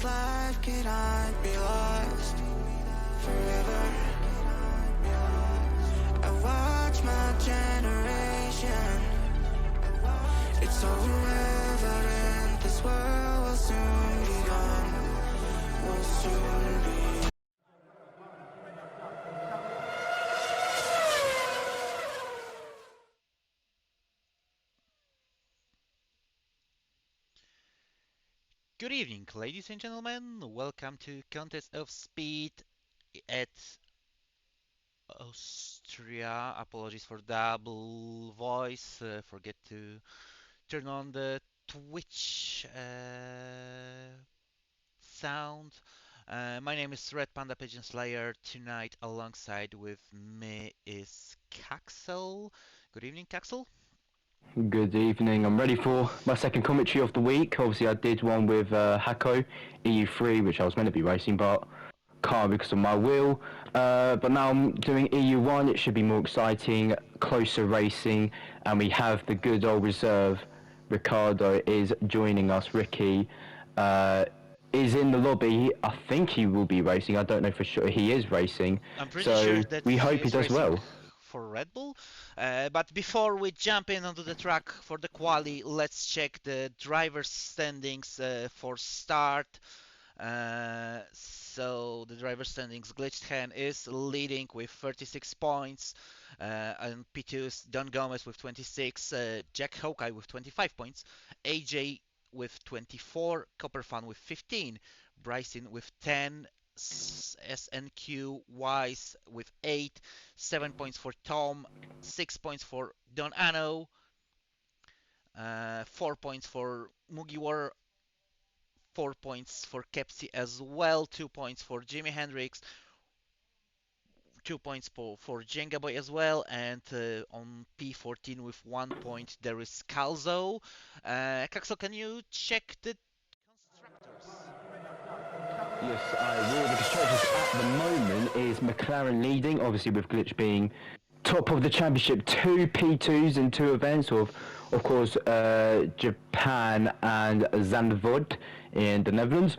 Life cannot be lost forever. I watch my generation. It's so irrelevant. This world will soon be gone. Will soon be. Good evening, ladies and gentlemen. Welcome to Contest of Speed at Austria. Apologies for double voice. Forget to turn on the Twitch sound. My name is Red Panda Pigeon Slayer. Tonight, alongside with me is Caxel. Good evening, Caxel. Good evening. I'm ready for my second commentary of the week. Obviously, I did one with Hako, EU3, which I was meant to be racing, but can't because of my wheel. But now I'm doing EU1. It should be more exciting, closer racing, and we have the good old reserve. Ricardo is joining us. Ricky is in the lobby. I think he will be racing. I don't know for sure. He is racing. I'm pretty So sure that we he hope he is does racing well. for Red Bull. But before we jump in onto the track for the quali, let's check the driver's standings for start. So the driver's standings, Glitched Hen is leading with 36 points, and P2 is Don Gomez with 26, Jack Hawkeye with 25 points, AJ with 24, Copperfan with 15, Bryson with 10, SNQ Wise with 8, 7 points for Tom, 6 points for Don Anno, 4 points for Mugiwar, 4 points for Kepsi as well, 2 points for Jimi Hendrix, 2 points for Jenga Boy as well, and on P14 with 1 point there is Calzo. Caxo, can you check the constructors? Yes, I will. The constructors at the moment is McLaren leading, obviously with Glitch being top of the championship, 2 P2s in 2 events, of course Japan and Zandvoort in the Netherlands.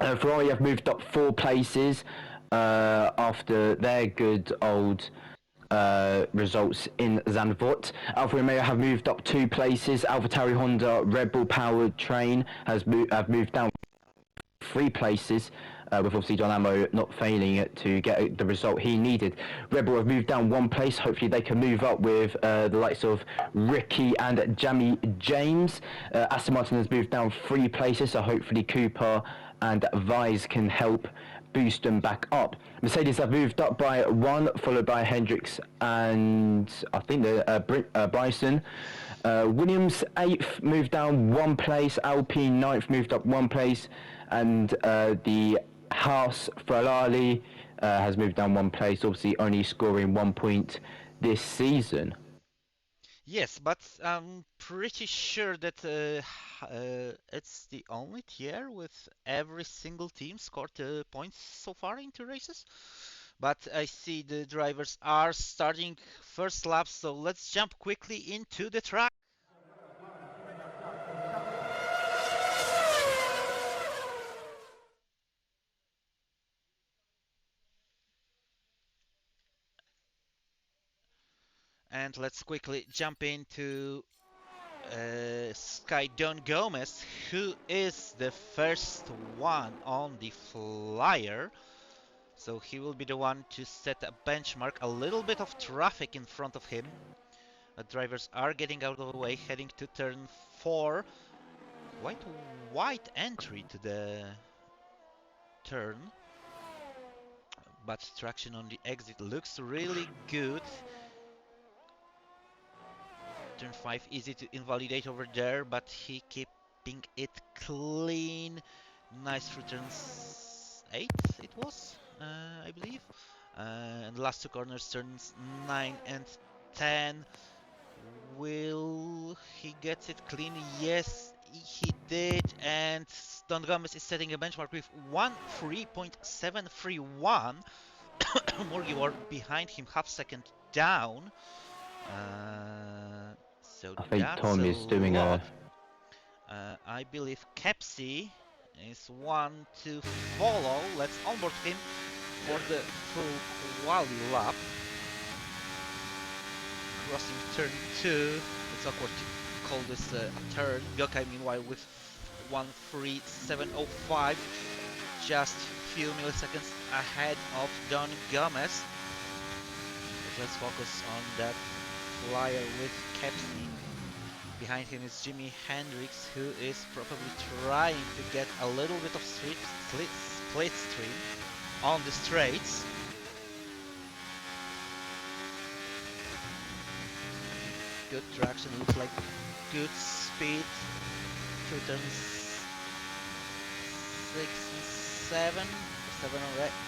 Ferrari have moved up 4 places after their good old results in Zandvoort. Alfa Romeo have moved up 2 places. AlphaTauri Honda Red Bull powered train have moved down 3 places, with obviously Don Ammo not failing to get the result he needed. Red Bull have moved down 1 place. Hopefully they can move up with the likes of Ricky and Jamie James. Aston Martin has moved down 3 places, so hopefully Cooper and Vise can help boost them back up. Mercedes have moved up by 1, followed by Hendricks and I think Bryson. Williams 8th moved down 1 place, Alpine 9th moved up 1 place, and the Haas Ferrari has moved down 1 place, obviously only scoring 1 point this season. Yes, but I'm pretty sure that it's the only tier with every single team scored points so far in 2 races. But I see the drivers are starting first lap, so let's jump quickly into the track. And let's quickly jump into Sky Don Gomez, who is the first one on the flyer. So he will be the one to set a benchmark. A little bit of traffic in front of him. Drivers are getting out of the way, heading to turn 4. Quite wide entry to the turn. But traction on the exit looks really good. Turn 5 easy to invalidate over there, but he keeping it clean. Nice through turns 8 it was, I believe. And last two corners, turns 9 and 10. Will he get it clean? Yes, he did. And Don Gomez is setting a benchmark with 1:3.731. Morgi were behind him, half second down. So I think that's Tom a is doing lot. a... I believe Kepsi is one to follow. Let's onboard him for the full quali lap. Crossing turn 2. It's awkward to call this a turn. Gokai meanwhile with 1:3.705. Just few milliseconds ahead of Don Gomez. But let's focus on that flyer with Kepsi. Behind him is Jimi Hendrix, who is probably trying to get a little bit of split stream on the straights. Good traction, looks like good speed. Through turns 6 and 7, 7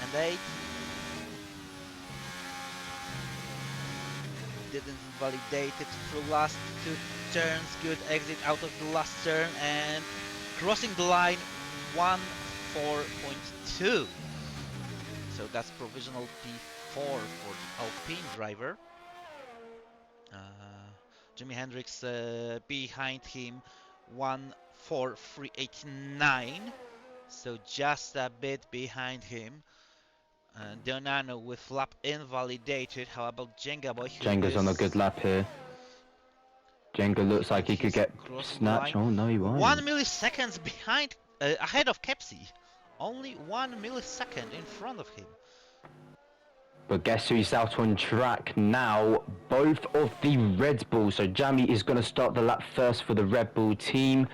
and 8. Didn't validate it through last two turns. Good exit out of the last turn and crossing the line 1:4.2. So that's provisional P4 for the Alpine driver. Jimi Hendrix behind him 1:4.389. So just a bit behind him. Donano with lap invalidated. How about Jenga Boy? Jenga's on a good lap here. Jenga looks like he could get snatched. Oh no, he won't. 1 milliseconds behind, ahead of Kepsi. Only 1 millisecond in front of him. But guess who's out on track now? Both of the Red Bulls. So Jamie is going to start the lap first for the Red Bull team.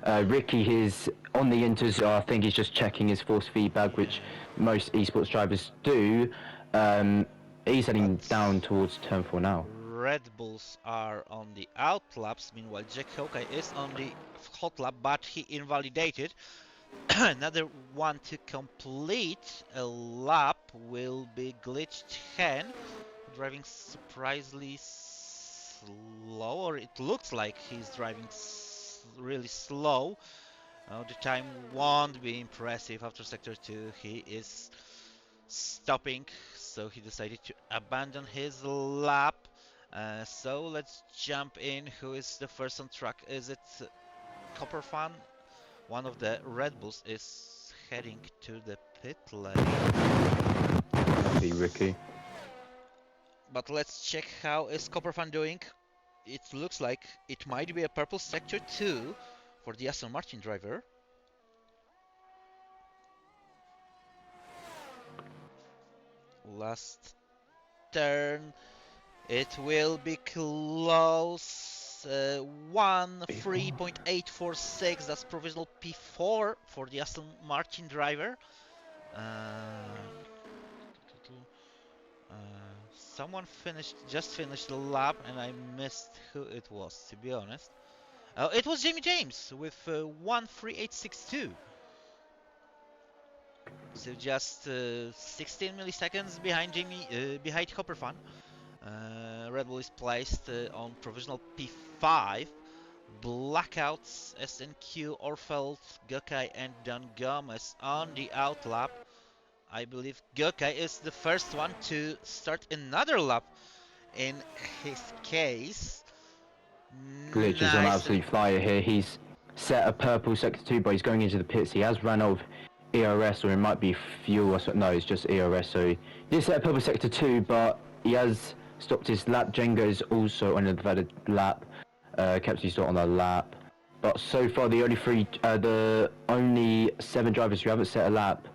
Ricky is on the inters. I think he's just checking his force feedback, which most esports drivers do. He's heading down towards turn 4 now. Red Bulls are on the out laps. Meanwhile, Jack Hawkeye is on the hot lap, but he invalidated. Another one to complete a lap will be Glitched Hen, driving surprisingly slow, or it looks like he's driving really slow. The time won't be impressive after sector 2. He is stopping, so he decided to abandon his lap. So let's jump in. Who is the first on track? Is it Copperfan? One of the Red Bulls is heading to the pit lane. See Ricky. But let's check how is Copperfan doing. It looks like it might be a purple sector 2 for the Aston Martin driver. Last turn. It will be close. 1:3.846. That's provisional P4 for the Aston Martin driver. Someone just finished the lap, and I missed who it was, to be honest. It was Jamie James with 1:3.862. So just 16 milliseconds behind behind Copperfan. Red Bull is placed on provisional P5. Blackouts, SNQ, Orfeld, Gokai and Don Gomez on the out lap. I believe Gokai is the first one to start another lap in his case. Glitch is on absolute flyer here. He's set a purple sector 2, but he's going into the pits. He has ran out of ERS, or it might be fuel. No, it's just ERS. So he did set a purple sector 2, but he has stopped his lap. Jenga is also on the valid lap. Kepsi's not on the lap. But so far, the only 7 drivers who haven't set a lap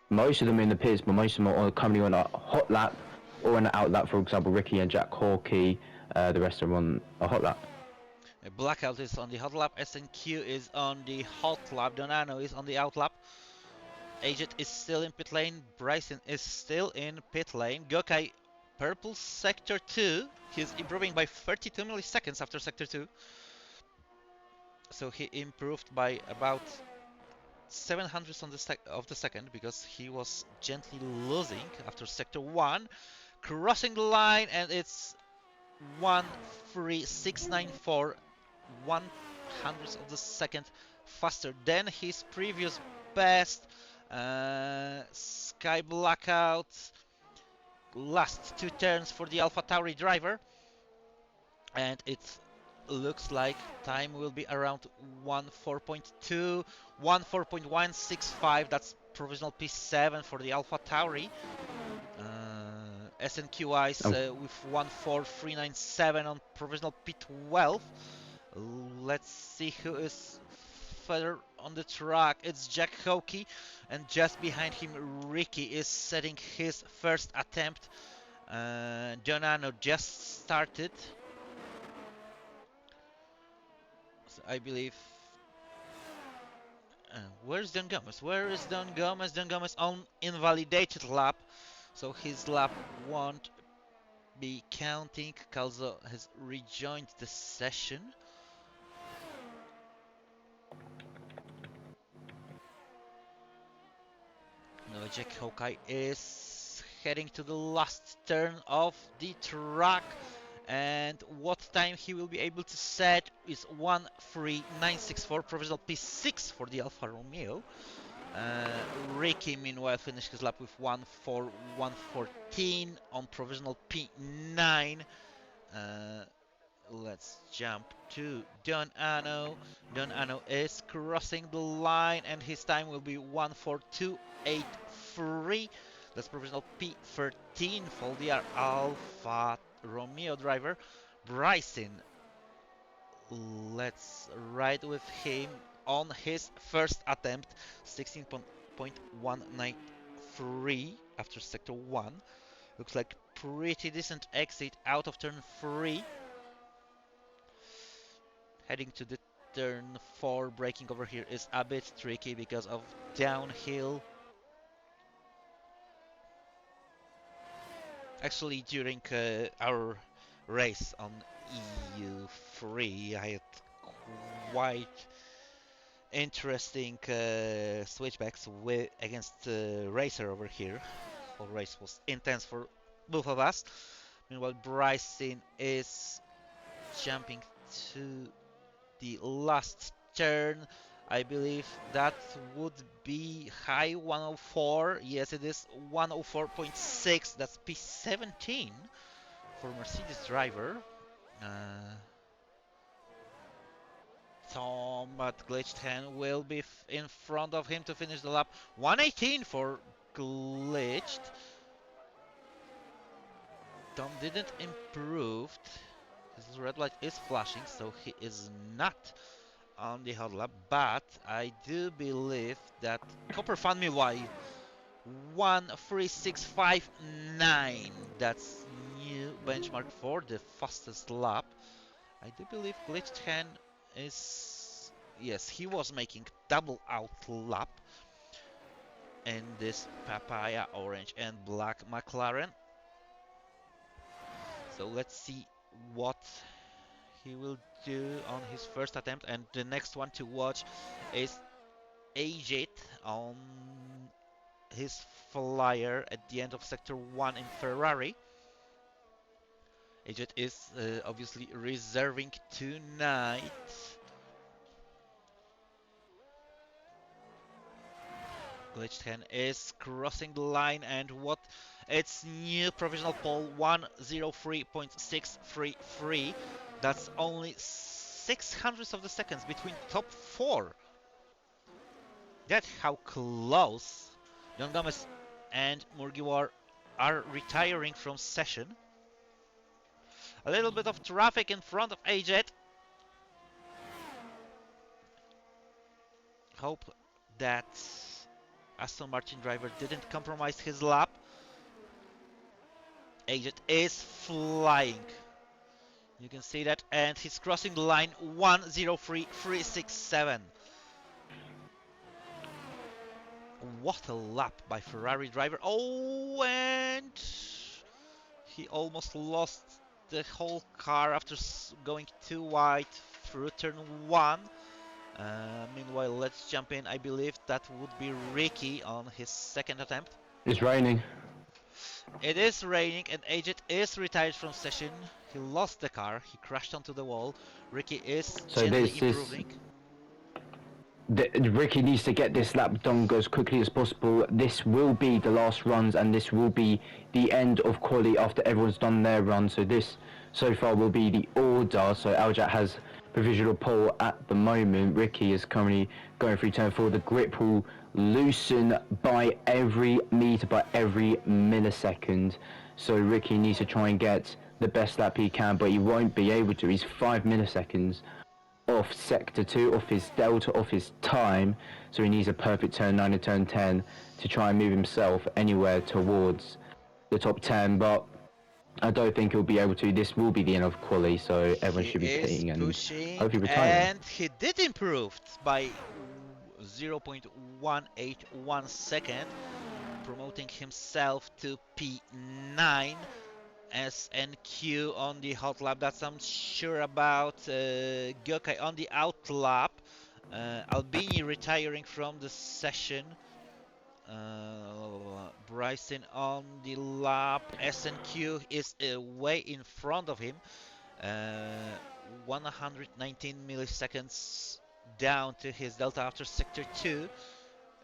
most of them in the pits, but most of them are coming on a hot lap or an out lap. For example, Ricky and Jack Hawkey, the rest are on a hot lap. Blackout is on the hot lap, SNQ is on the hot lap, Donano is on the out lap. Agent is still in pit lane, Bryson is still in pit lane. Gokai, purple sector 2, he's improving by 32 milliseconds after sector 2. So he improved by about 7 hundredths of the second because he was gently losing after sector 1. Crossing the line, and it's 13694, 1 hundredth of the second faster than his previous best. Sky Blackout, last 2 turns for the AlphaTauri driver, and it looks like time will be around 1:4.2, 1:4.165. That's provisional P7 for the AlphaTauri. SNQI's with 1:4.397 on provisional P12. Let's see who is further on the track. It's Jack Hawkey, and just behind him Ricky is setting his first attempt. Donano just started. So I believe. Where's Don Gomez? Where is Don Gomez? Don Gomez on invalidated lap, so his lap won't be counting. Calzo has rejoined the session. No, Jack Hawkeye is heading to the last turn of the track, and what time he will be able to set is 1:3964, provisional P6 for the Alfa Romeo. Ricky meanwhile finished his lap with 1:4114 on provisional P9. Let's jump to Donano. Donano is crossing the line, and his time will be 1:4283. That's provisional P13 for the Alfa Romeo driver. Bryson, let's ride with him on his first attempt, 16.193 after sector 1. Looks like pretty decent exit out of turn 3. Heading to the turn 4, braking over here is a bit tricky because of downhill. Actually, during our race on EU3, I had quite interesting switchbacks against Racer over here. The whole race was intense for both of us. Meanwhile, Bryson is jumping to the last turn. I believe that would be high 104. Yes, it is 104.6. That's P17 for Mercedes driver. Tom at Glitched Hen will be in front of him to finish the lap. 118 for Glitched. Tom didn't improve. His red light is flashing, so he is not on the hot lap, but I do believe that Copper Fan me why 1:3659. That's new benchmark for the fastest lap. I do believe Glitched Hen is, yes, he was making double out lap in this papaya orange and black McLaren. So let's see what he will do on his first attempt, and the next one to watch is Ajit on his flyer at the end of sector 1 in Ferrari. Ajit is obviously reserving tonight. Glitched Hen is crossing the line, and what? It's new provisional pole 1:03.633. That's only 600ths of the seconds between top 4. That's how close Don Gomez and Mugiwara are retiring from session. A little bit of traffic in front of Ajit. Hope that Aston Martin driver didn't compromise his lap. Agent is flying. You can see that, and he's crossing the line 1:03.367. What a lap by Ferrari driver. Oh, and he almost lost the whole car after going too wide through turn 1. Meanwhile, let's jump in. I believe that would be Ricky on his second attempt. It's raining. It is raining and Agent is retired from session. He lost the car. He crashed onto the wall. Ricky is So gently this improving. Ricky needs to get this lap done as quickly as possible. This will be the last runs, and this will be the end of quali after everyone's done their run. So this, so far, will be the order. So Aljat has provisional pole at the moment. Ricky is currently going through turn 4. The grip will loosen by every meter, by every millisecond. So Ricky needs to try and get the best lap he can, but he won't be able to. He's 5 milliseconds off sector 2, off his delta, off his time, so he needs a perfect turn 9 and turn 10 to try and move himself anywhere towards the top 10, but I don't think he'll be able to. This will be the end of quali, so everyone should be pitting and Pushing, hopefully retiring. and he did improve by 0.181 second, promoting himself to P9. SNQ on the hot lap, that's I'm sure about. Gyokai on the out lap. Albini retiring from the session. Bryson on the lap. SNQ is way in front of him. 119 milliseconds down to his delta after sector 2.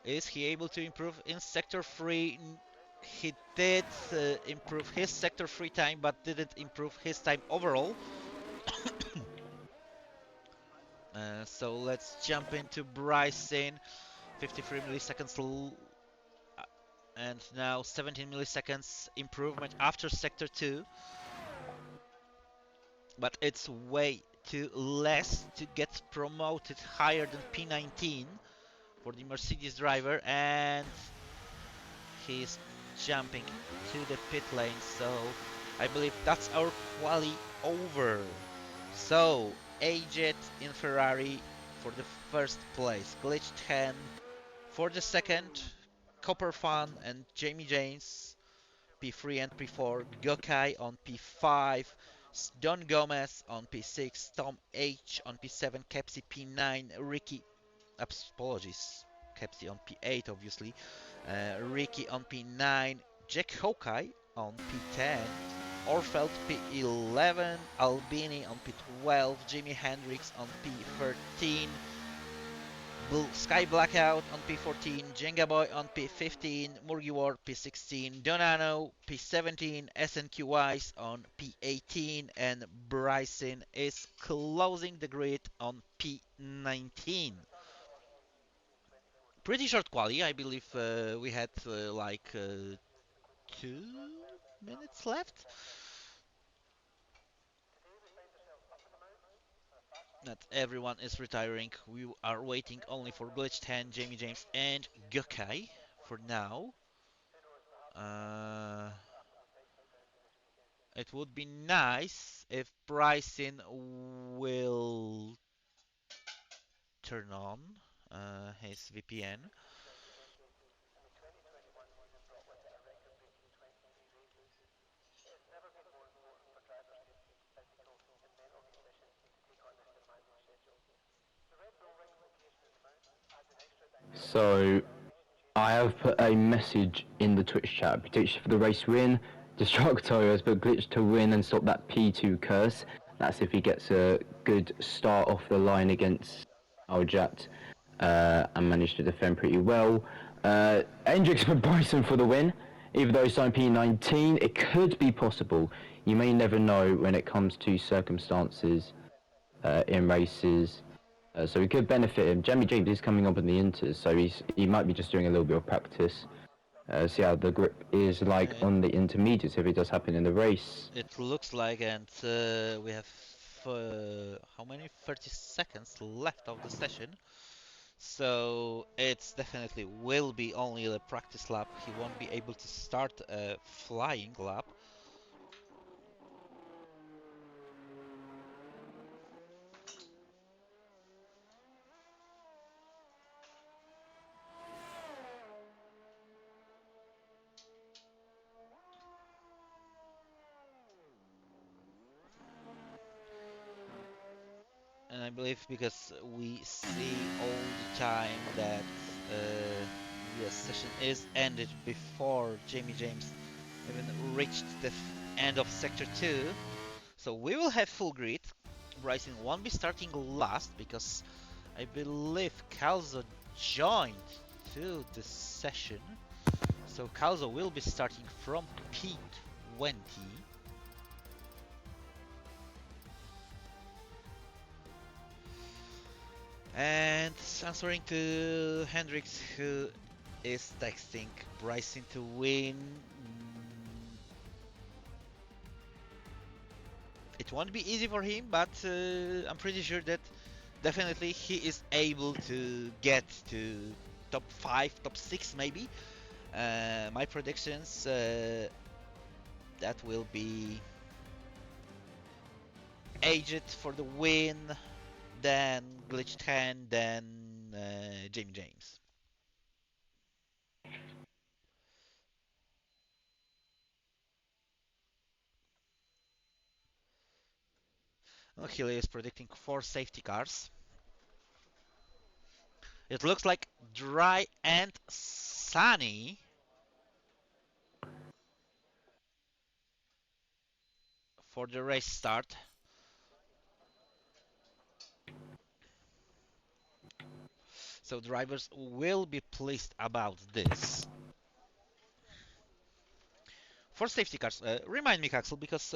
Is he able to improve in sector 3? He did improve his sector 3 time, but didn't improve his time overall. So let's jump into Bryson. 53 milliseconds and now 17 milliseconds improvement after sector 2. But it's way too less to get promoted higher than P19 for the Mercedes driver, and he's jumping to the pit lane, so I believe that's our quali over. So Agent in Ferrari for the first place, Glitched Hen for the second, Copper Fan and Jamie James P3 and P4, Gokai on P5, Don Gomez on P6, Tom H on P7, Kepsi P9, Ricky, apologies, Kepsi on P8 obviously, Ricky on P9, Jack Hawkeye on P10, Orfeld P11, Albini on P12, Jimi Hendrix on P13, Sky Blackout on P14, Jenga Boy on P15, Murgiwar P16, Donano P17, SNQ Wise on P18, and Bryson is closing the grid on P19. Pretty short quali, I believe we had 2 minutes left. Not everyone is retiring. We are waiting only for Glitched Hand, Jamie James, and Gyokai for now. It would be nice if Bryson will turn on his VPN. So I have put a message in the Twitch chat. Prediction for the race win. Destructo has put Glitch to win and stop that P2 curse. That's if he gets a good start off the line against Aljat and managed to defend pretty well. Hendrix put Bryson for the win. Even though it's on P19, it could be possible. You may never know when it comes to circumstances in races. So he could benefit him. Jamie James is coming up in the inters, so he might be just doing a little bit of practice. See how the grip is like on the intermediates if it does happen in the race. It looks like, and we have how many? 30 seconds left of the session. So it's definitely will be only a practice lap. He won't be able to start a flying lap. And I believe because we see all the time that the session is ended before Jamie James even reached the end of sector 2. So we will have full grid. Bryson won't be starting last because I believe Calzo joined to the session. So Calzo will be starting from P20. And answering to Hendrix, who is texting Bryson to win. It won't be easy for him, but I'm pretty sure that definitely he is able to get to top 5, top 6 maybe. My predictions, that will be Aged for the win, then Glitched Hand, then Jamie James. Healy is predicting 4 safety cars. It looks like dry and sunny for the race start. So drivers will be pleased about this. For safety cars, remind me, Axel, because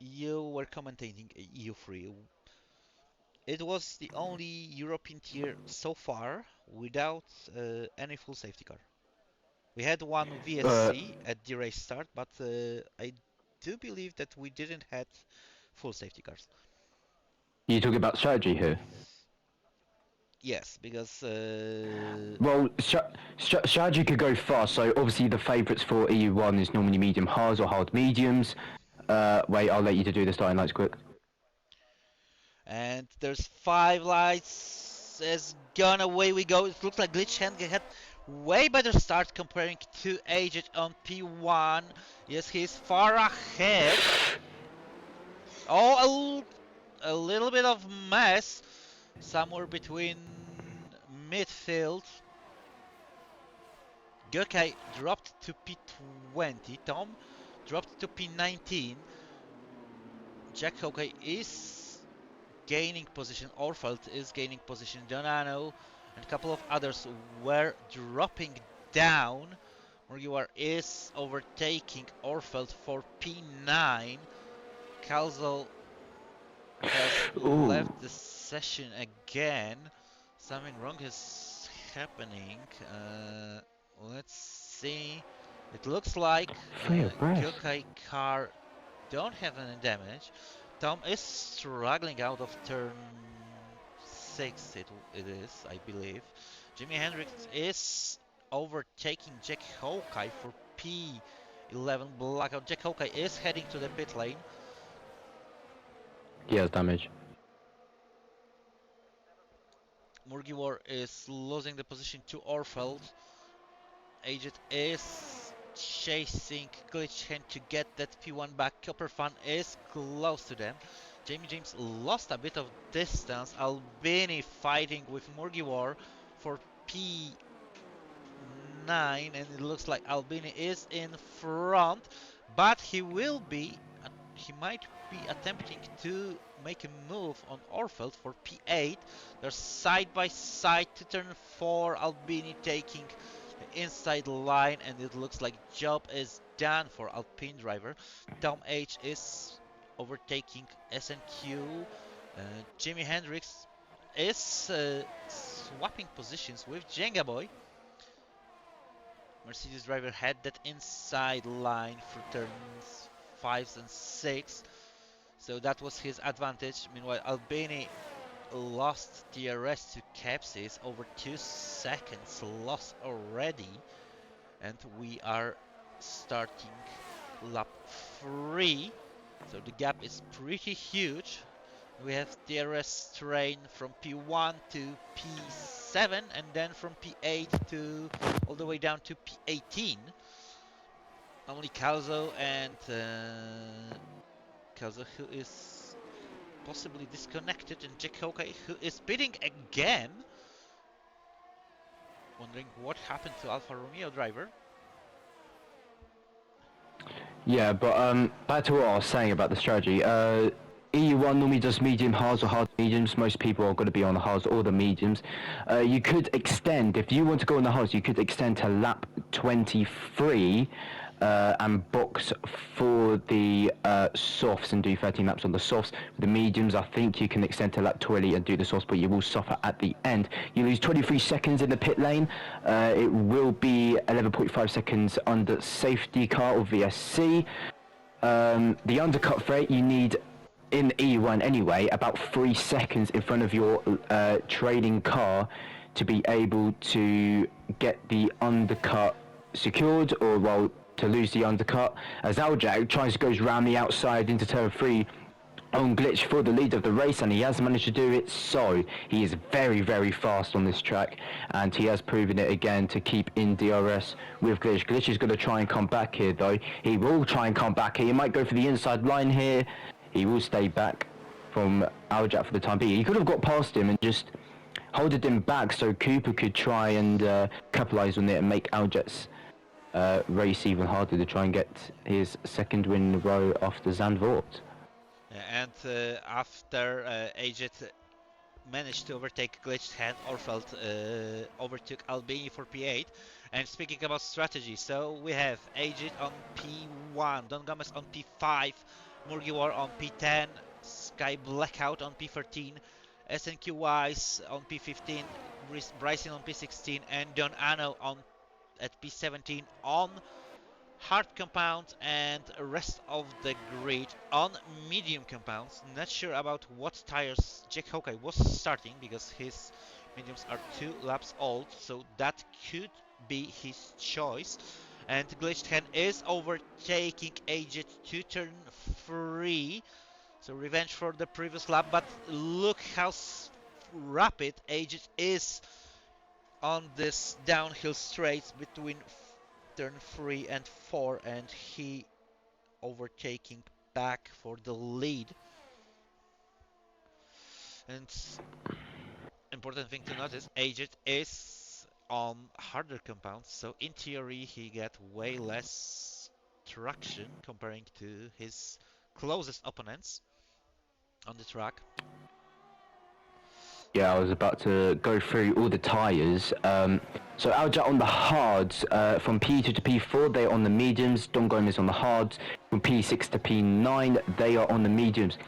you were commentating EU3. It was the only European tier so far without any full safety car. We had one Uh, VSC at the race start, but I do believe that we didn't have full safety cars. you talking about strategy here? Yes, because Well, strategy could go fast. So obviously the favourites for EU1 is normally medium hards or hard mediums. Wait, I'll let you to do the starting lights quick. and there's 5 lights. As gone away we go. It looks like Glitch Hand had way better start comparing to Aged on P1. Yes, he's far ahead. Oh, a little bit of mess somewhere between midfield. Gökay dropped to P20. Tom dropped to P19. Jack Hokey is gaining position. Orfeld is gaining position. Donano and a couple of others were dropping down. Morgiwar is overtaking Orfeld for P9. Calzo has Ooh, left the session again. Something wrong is happening. Let's see. It looks like free of breath. Gyokai car don't have any damage. Tom is struggling out of turn 6, it is, I believe. Jimi Hendrix is overtaking Jack Hawkeye for P11 blackout. Jack Hawkeye is heading to the pit lane. He has damage. Murgiwar is losing the position to Orfeld. Aged is chasing Glitch Hand to get that P1 back. Copper Fan is close to them. Jamie James lost a bit of distance. Albini fighting with Murgiwar for P9, and it looks like Albini is in front, but he might be attempting to make a move on Orfeld for P8. They're side by side to turn 4. Albini taking the inside line, and it looks like job is done for Alpine driver. Tom H is overtaking SNQ. Jimi Hendrix is swapping positions with Jenga Boy. Mercedes driver had that inside line for turns 5 and 6, so that was his advantage. Meanwhile, Albini lost DRS to Capsis, over 2 seconds lost already, and we are starting lap 3, so the gap is pretty huge. We have DRS strain from P1 to P7, and then from P8 to all the way down to P18. Only Calzo and Calzo, who is possibly disconnected, and Jack Hawkeye, who is pitting again. Wondering what happened to Alfa Romeo driver. Yeah, but back to what I was saying about the strategy. EU1 normally does medium hards or hard mediums. Most people are going to be on the hards or the mediums. You could extend, if you want to go on the hards, you could extend to lap 23 and box for the softs and do 13 laps on the softs. With the mediums, I think you can extend to lap 20 and do the softs, but you will suffer at the end. You lose 23 seconds in the pit lane. It will be 11.5 seconds under safety car or VSC. The undercut rate, you need in EU1 anyway, about 3 seconds in front of your trailing car to be able to get the undercut secured, or well, to lose the undercut. As Aljak tries to goes round the outside into turn 3 on glitch for the lead of the race, and he has managed to do it. So he is very, very fast on this track, and he has proven it again to keep in DRS with glitch. Glitch is going to try and come back here though. He will try and come back here. He might go for the inside line here. He will stay back from Aljak for the time being. He could have got past him and just holded him back so Cooper could try and capitalize on it and make Aljak's race even harder to try and get his second win in a row after Zandvoort. And after Agit managed to overtake Glitched Hand, Orfeld overtook Albini for P8. And speaking about strategy, so we have Agit on P1, Don Gomez on P5, Mugiwar on P10, Sky Blackout on P13, SNQ Wise on P15, Bryson on P16, and Don Ano at P17 on hard compound, and rest of the grid on medium compounds. Not sure about what tires Jack Hawkeye was starting, because his mediums are 2 laps old, so that could be his choice. And Glitched Hand is overtaking Agit to turn 3, so revenge for the previous lap. But look how rapid Agit is on this downhill straights between turn 3 and 4, and he overtaking back for the lead. And important thing to notice, Agit is on harder compounds, so in theory he get way less traction comparing to his closest opponents on the track. Yeah, I was about to go through all the tyres. So Aljak on the hards, from P2 to P4, they are on the mediums. Don Gomez on the hards. From P6 to P9, they are on the mediums.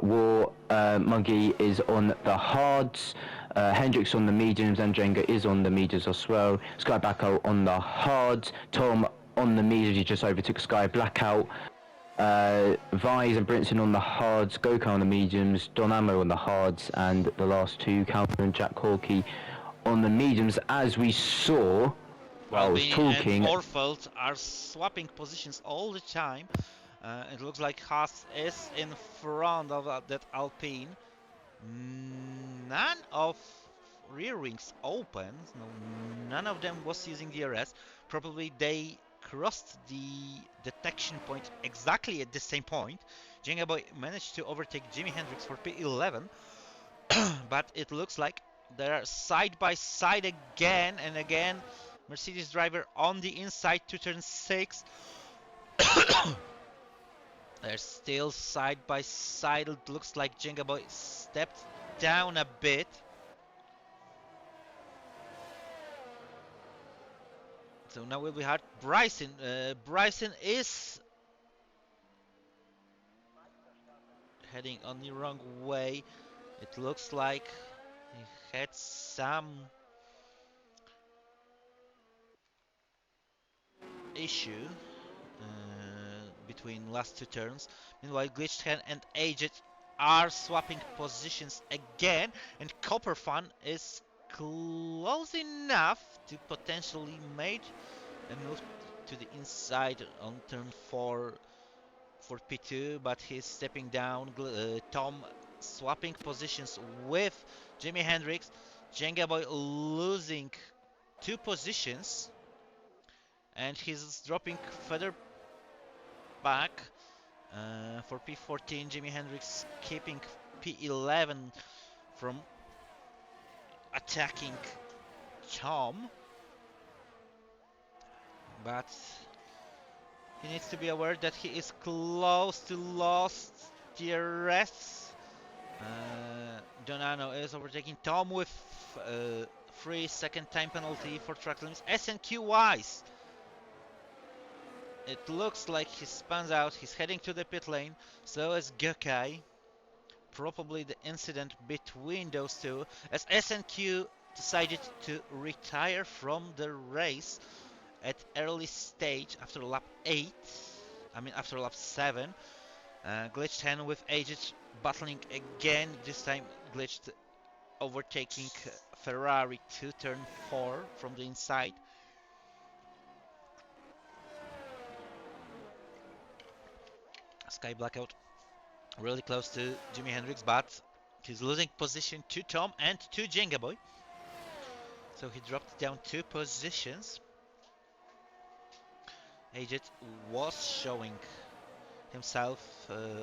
War Muggy is on the hards. Hendricks on the mediums, and Jenga is on the mediums as well. Sky Blackout on the hards. Tom on the mediums, he just overtook Sky Blackout. Vise and Brinson on the hards, Goku on the mediums, Donamo on the hards, and the last two, Calvin and Jack Hawkey, on the mediums. As we saw while I was talking, and Orfeld are swapping positions all the time. It looks like Haas is in front of that Alpine. None of rear wings open, no, none of them was using DRS. Probably they crossed the detection point exactly at the same point. Jenga Boy managed to overtake Jimi Hendrix for P11, but it looks like they're side by side again and again. Mercedes driver on the inside to turn 6. They're still side by side. It looks like Jenga Boy stepped down a bit. So now will be hard. Bryson is heading on the wrong way. It looks like he had some issue between last 2 turns. Meanwhile, Glitched Hand and Aged are swapping positions again, and Copperfan is close enough to potentially make a move to the inside on turn 4 for P2, but he's stepping down. Tom swapping positions with Jimi Hendrix. Jenga Boy losing 2 positions, and he's dropping further back for P14. Jimi Hendrix keeping P11 from attacking Tom, but he needs to be aware that he is close to lost DRS. Donano is overtaking Tom with 3-second time penalty for track limits. SNQ wise, it looks like he spans out. He's heading to the pit lane. So is Gökay. Probably the incident between those two, as SNQ decided to retire from the race at early stage after lap 8. After lap 7. Glitched hand with Aged battling again. This time Glitched overtaking Ferrari to turn 4 from the inside. Sky Blackout really close to Jimi Hendrix, but he's losing position to Tom and to Jenga Boy. So he dropped down 2 positions. Aged was showing himself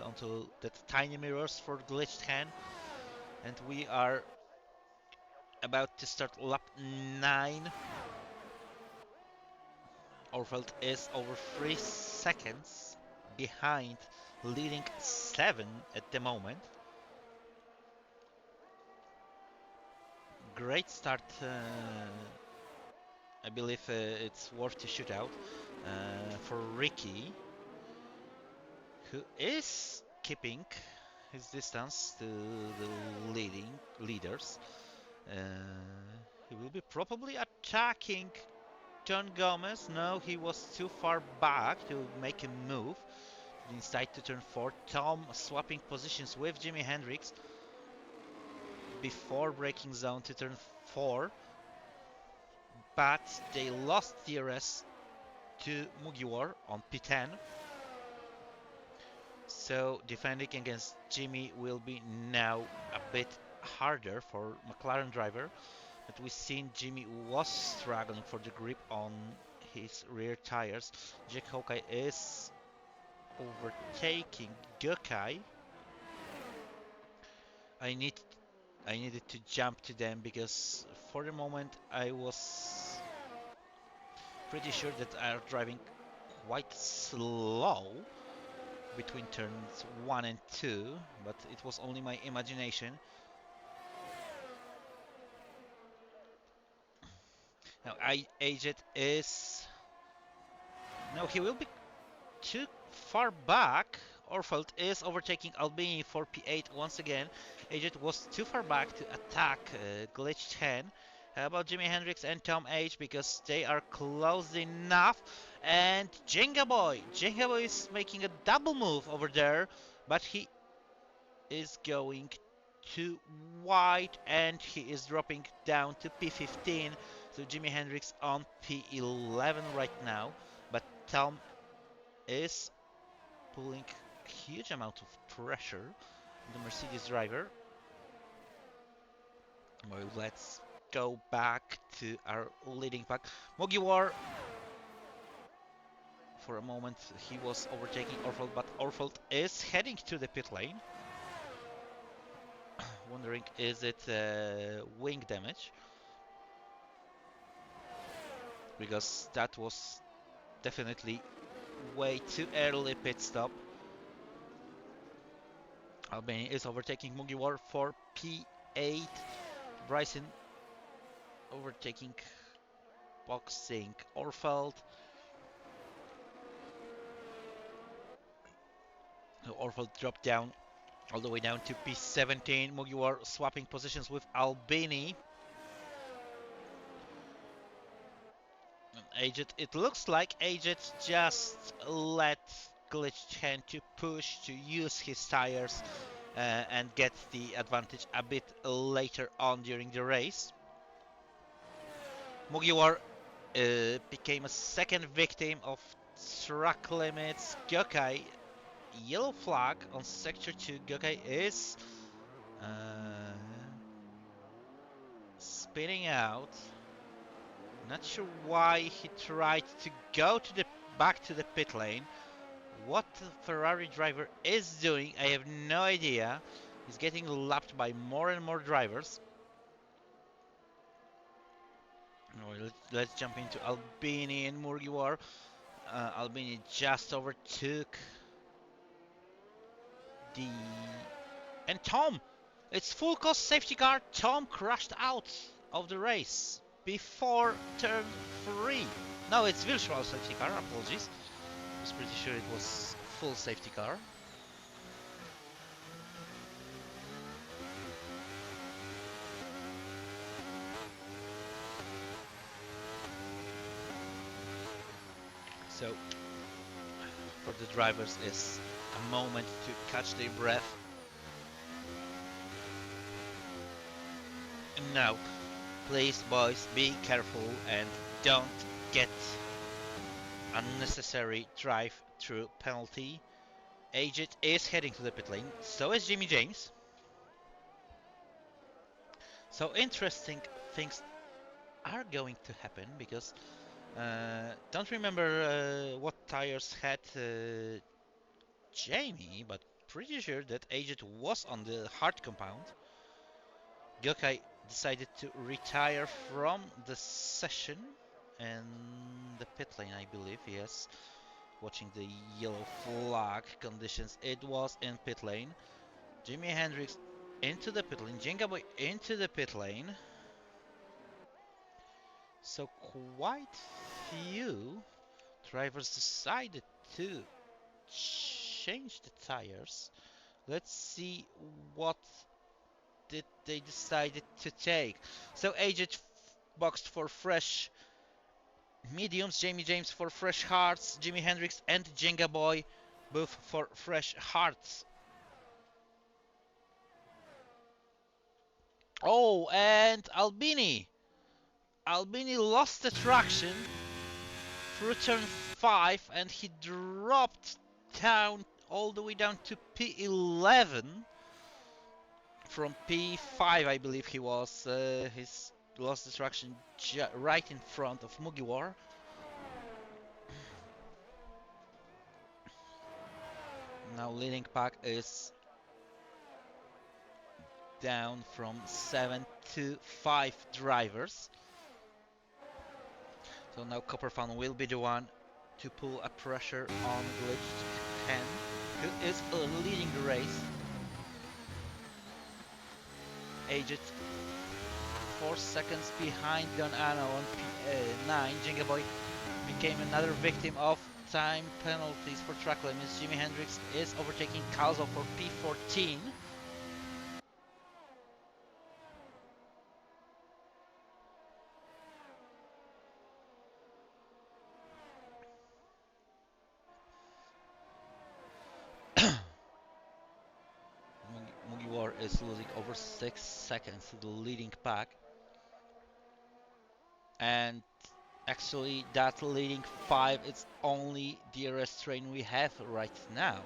onto that tiny mirrors for Glitched hand, and we are about to start lap 9. Orfeld is over 3 seconds behind, leading 7 at the moment. Great start. I believe it's worth to shoot out for Ricky, who is keeping his distance to the leaders. He will be probably attacking John Gomez. No, he was too far back to make a move inside to turn 4. Tom swapping positions with Jimi Hendrix before braking zone to turn 4, but they lost DRS to Mugiwar on P10. So defending against Jimmy will be now a bit harder for McLaren driver, but we've seen Jimmy was struggling for the grip on his rear tires. Jack Hawkeye is overtaking Gökay. I needed to jump to them because for the moment I was pretty sure that they are driving quite slow between turns 1 and 2, but it was only my imagination. Now Aged is... No, he will be too far back. Orfeld is overtaking Albini for P8 once again. Aged was too far back to attack Glitched Hen. How about Jimi Hendrix and Tom H, because they are close enough. And Jenga Boy is making a double move over there, but he is going too wide and he is dropping down to P15. So Jimi Hendrix on P11 right now, but Tom is pulling a huge amount of pressure on the Mercedes driver. Well, let's go back to our leading pack. Mugiwar, for a moment he was overtaking Orfeld, but Orfeld is heading to the pit lane. Wondering, is it wing damage? Because that was definitely way too early pit stop. Albany is overtaking Mugiwar for P8. Bryson overtaking boxing Orfeld. Orfeld dropped down all the way down to P17. Mugiwar swapping positions with Albini. Aged, it looks like Aged just let Glitched Hand to push, to use his tires and get the advantage a bit later on during the race. Mugiwara became a second victim of track limits. Gyokai, yellow flag on sector 2. Gyokai is spinning out. Not sure why he tried to go to the back to the pit lane. What the Ferrari driver is doing, I have no idea. He's getting lapped by more and more drivers. Let's jump into Albini and Mugiwara. Albini just overtook the... And Tom! It's full cost safety car. Tom crashed out of the race before turn 3. No, it's virtual safety car, apologies. I was pretty sure it was full safety car. So, for the drivers is a moment to catch their breath. Now, please boys, be careful and don't get unnecessary drive-through penalty. Agit is heading to the pit lane, so is Jimmy James. So interesting things are going to happen because don't remember what tires had Jamie, but pretty sure that Agit was on the hard compound. Gyokai decided to retire from the session and the pit lane, I believe, yes. Watching the yellow flag conditions, it was in pit lane. Jimi Hendrix into the pit lane, Jenga Boy into the pit lane. So quite few drivers decided to change the tires. Let's see what did they decided to take. So Agit boxed for fresh mediums, Jamie James for fresh hards, Jimi Hendrix and Jenga Boy both for fresh hards. Oh, and Albini lost the traction through turn 5 and he dropped down all the way down to P11 from P5, I believe he was. He's lost the traction right in front of Mugiwara. Now leading pack is down from 7 to 5 drivers. So now Copperfan will be the one to pull a pressure on Glitched Hen, who is leading the race. Aged 4 seconds behind Don Ano on P9. Jenga Boy became another victim of time penalties for track limits. Jimi Hendrix is overtaking Calzo for P14. Mugiwara is losing over 6 seconds to the leading pack. And actually that leading 5 is only the DRS train we have right now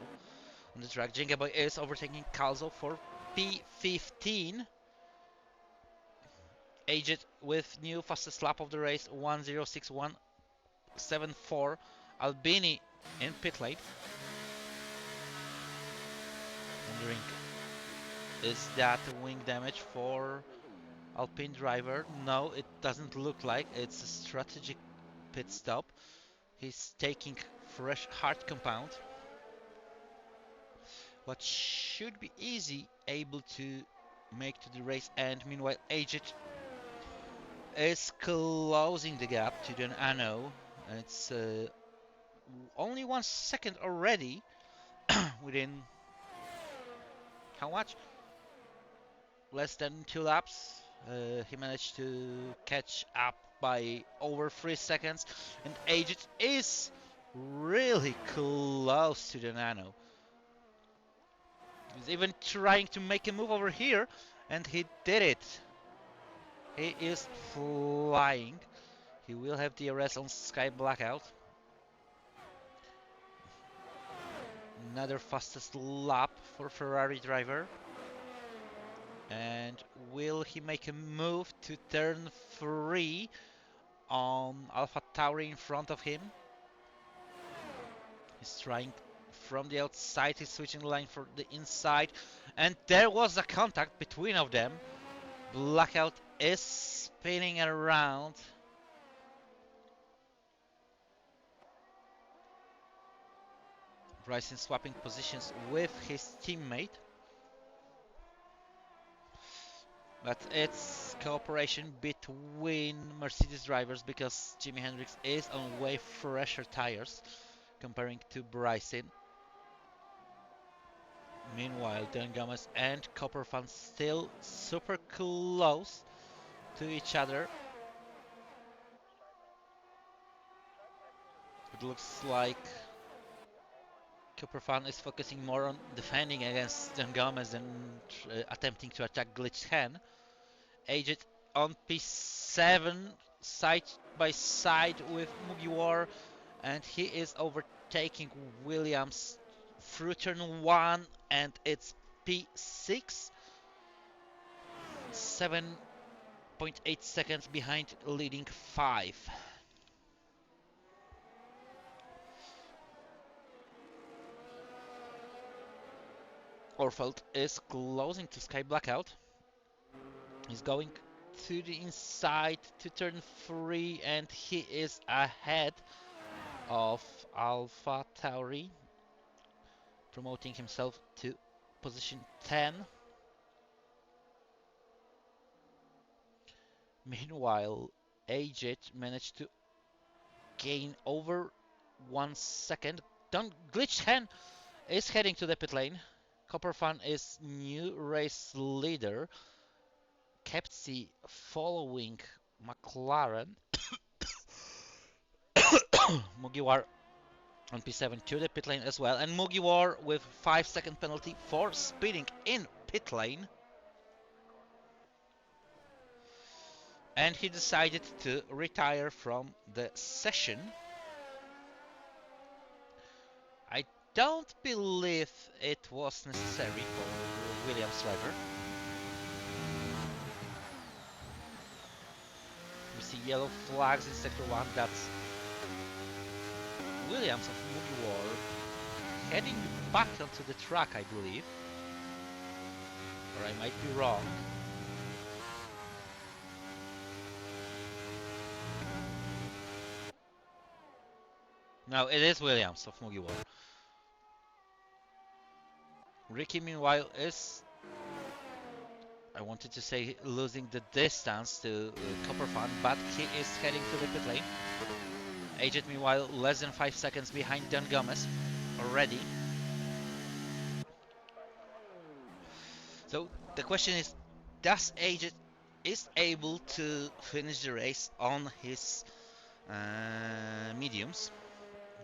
on the track. Jenga Boy is overtaking Calzo for P15. Aged with new fastest lap of the race, 1:06.174. Albini in pit lane. Wondering, is that wing damage for Alpine driver? No, it doesn't look like. It's a strategic pit stop. He's taking fresh hard compound. What should be easy, able to make to the race end. Meanwhile, Aged is closing the gap to Don Ano. It's only 1 second already within how much? Less than 2 laps. He managed to catch up by over 3 seconds, and Aged is really close to the Nano. He's even trying to make a move over here, and he did it. He is flying. He will have DRS on Sky Blackout. Another fastest lap for Ferrari driver. And will he make a move to turn 3 on Alpha Tauri in front of him? He's trying from the outside, he's switching the line for the inside, and there was a contact between of them. Blackout is spinning around. Bryson swapping positions with his teammate. But it's cooperation between Mercedes drivers because Jimi Hendrix is on way fresher tires comparing to Bryson. Meanwhile, Dan Gomez and Copperfan still super close to each other. It looks like Copperfan is focusing more on defending against Dan Gomez than attempting to attack Glitched Hen. Aged on P7 side by side with Mugiwar, and he is overtaking Williams through turn 1, and it's P6, 7.8 seconds behind leading 5. Orfeld is closing to Sky Blackout. He's going to the inside to turn 3, and he is ahead of Alpha Tauri, promoting himself to position 10. Meanwhile, Aged managed to gain over 1 second. Glitched Hen is heading to the pit lane. Copperfan is new race leader. Kepsi following McLaren. Mugiwar on P7 to the pit lane as well, and Mugiwar with 5-second penalty for speeding in pit lane. And he decided to retire from the session. I don't believe it was necessary for Williams driver. We see yellow flags in sector 1. That's Williams of Mugiwar heading back onto the track, I believe. Or I might be wrong. No, it is Williams of Mugiwar. Ricky, meanwhile, is, I wanted to say, losing the distance to Copperfan, but he is heading to the pit lane. Aged, meanwhile, less than 5 seconds behind Dan Gomez already. So the question is, does Aged is able to finish the race on his mediums?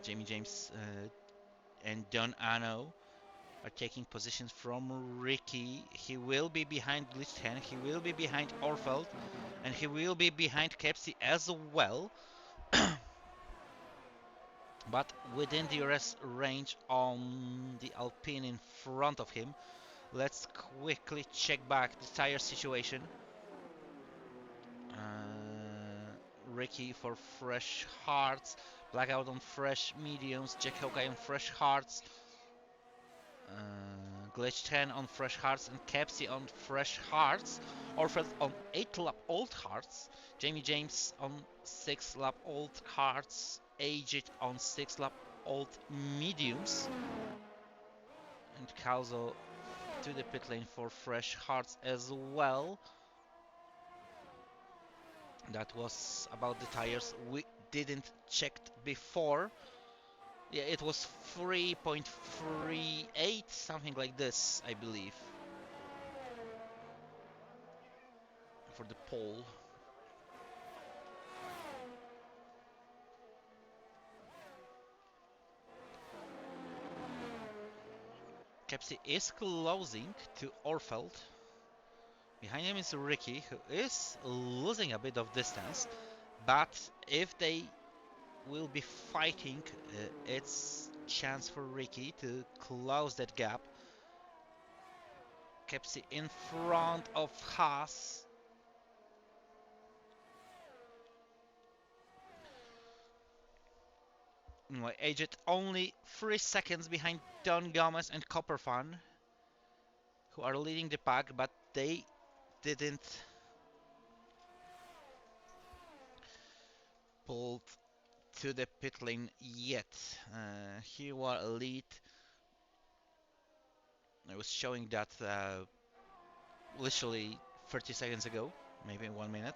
Jamie James and Don Ano are taking positions from Ricky. He will be behind Glitched Hen, he will be behind Orfeld, and he will be behind Kepsi as well. But within the DRS range on the Alpine in front of him. Let's quickly check back the tire situation. Ricky for fresh hards, Blackout on fresh mediums, Jack Hawkeye on fresh hards, Glitch 10 on fresh hards, and Kepsi on fresh hards, Orfeld on 8 lap old hards, Jamie James on 6 lap old hards, Aged on 6 lap old mediums, and Calzo to the pit lane for fresh hards as well. That was about the tires we didn't checked before. Yeah, it was 3.38, something like this, I believe, for the pole. Kepsi is closing to Orfeld. Behind him is Ricky, who is losing a bit of distance. But if they will be fighting, it's chance for Ricky to close that gap. Kepsi in front of Haas. Anyway, aged only 3 seconds behind Don Gomez and Copperfan, who are leading the pack, but they didn't pull to the pit lane yet. Here were a lead. I was showing that literally 30 seconds ago, maybe 1 minute.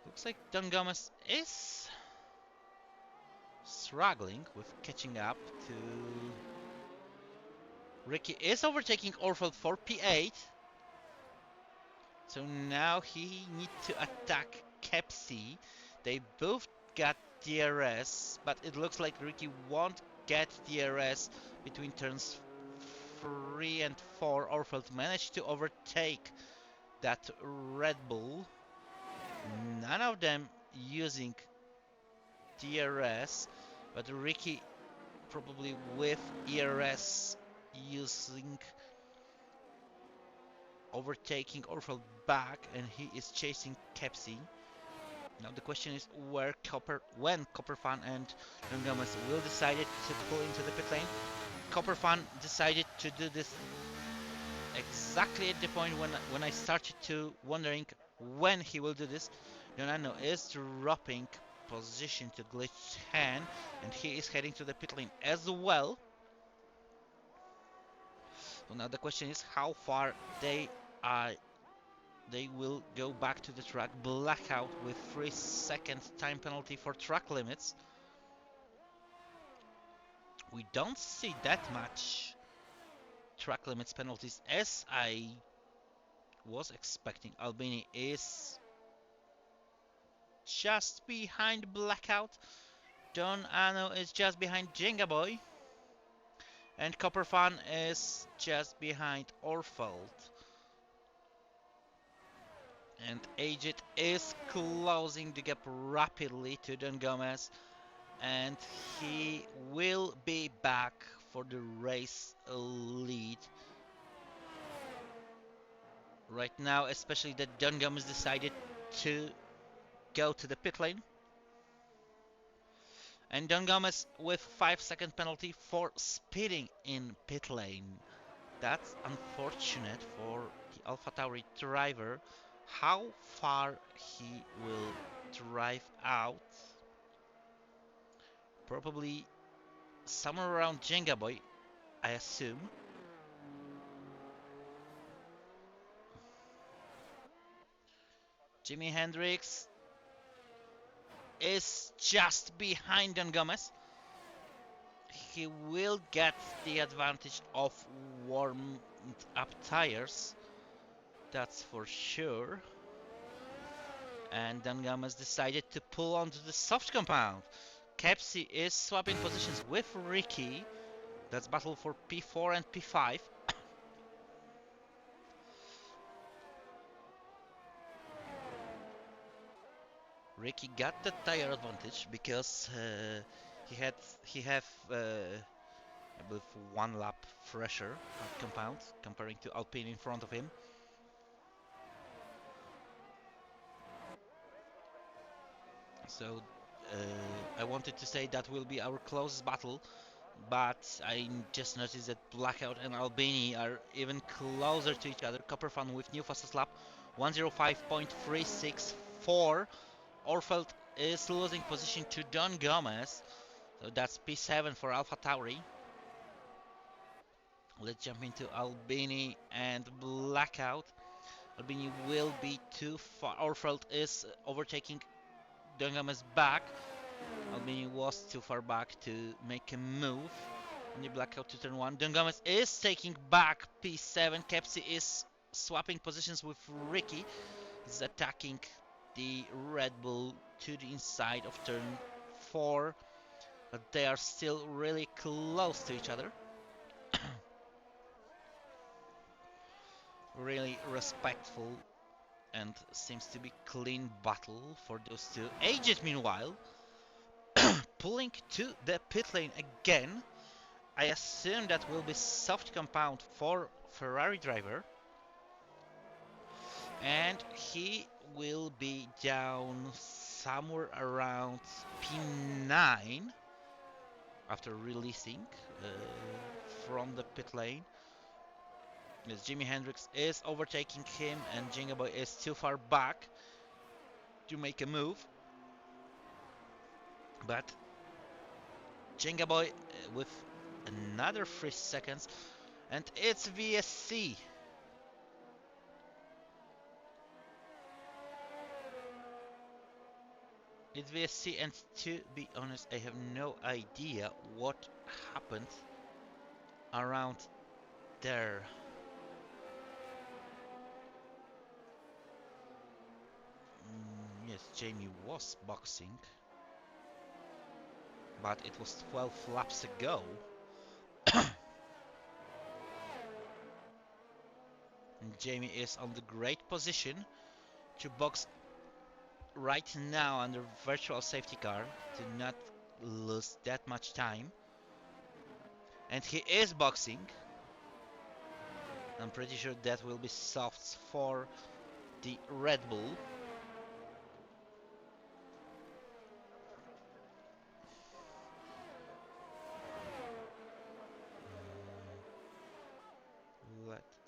Looks like Don Gomez is struggling with catching up to... Ricky is overtaking Orfeld for P8. So now he needs to attack Kepsi. They both got DRS, but it looks like Ricky won't get DRS between turns 3 and 4. Orfeld managed to overtake that Red Bull. None of them using DRS, but Ricky probably with ERS using, overtaking Orfeld back, and he is chasing Kepsi. Now the question is when Copperfan and Don Gomez will decide to pull into the pit lane. Copperfan decided to do this exactly at the point when I started to wondering when he will do this. Donano is dropping position to glitched hand, and he is heading to the pit lane as well. So now the question is how far they will go back to the track. Blackout with 3-second time penalty for track limits. We don't see that much track limits penalties as I was expecting. Albini is just behind Blackout. Don Ano is just behind Jenga Boy. And Copperfan is just behind Orfeld. And Agit is closing the gap rapidly to Don Gomez. And he will be back for the race lead. Right now, especially that Don Gomez decided to go to the pit lane. And Don Gomez with 5-second penalty for speeding in pit lane. That's unfortunate for the AlphaTauri driver. How far he will drive out? Probably somewhere around Jenga Boy, I assume. Jimi Hendrix is just behind Don Gomez. He will get the advantage of warmed up tires, that's for sure. And Don Gomez decided to pull onto the soft compound. Kepsi is swapping positions with Ricky. That's battle for P4 and P5. Ricky got the tire advantage because he have I believe 1 lap fresher at compound comparing to Alpine in front of him. So I wanted to say that will be our closest battle, but I just noticed that Blackout and Albini are even closer to each other. Copperfan with new fastest lap 105.364. Orfeld is losing position to Don Gomez, so that's P7 for AlphaTauri. Let's jump into Albini and Blackout. Albini will be too far. Orfeld is overtaking Don Gomez back. Albini was too far back to make a move. Only Blackout to turn 1. Don Gomez is taking back P7. Kepsi is swapping positions with Ricky. He's attacking the Red Bull to the inside of turn P4, but they are still really close to each other. Really respectful and seems to be clean battle for those two. Aged, meanwhile, pulling to the pit lane again. I assume that will be soft compound for Ferrari driver. And he will be down somewhere around P9 after releasing from the pit lane. As Jimi Hendrix is overtaking him and Jenga Boy is too far back to make a move. But Jenga Boy with another 3 seconds, and it's VSC. It's VSC, and to be honest, I have no idea what happened around there. Yes, Jamie was boxing, but it was 12 laps ago. And Jamie is on the great position to box right now under virtual safety car to not lose that much time. And he is boxing. I'm pretty sure that will be softs for the Red Bull.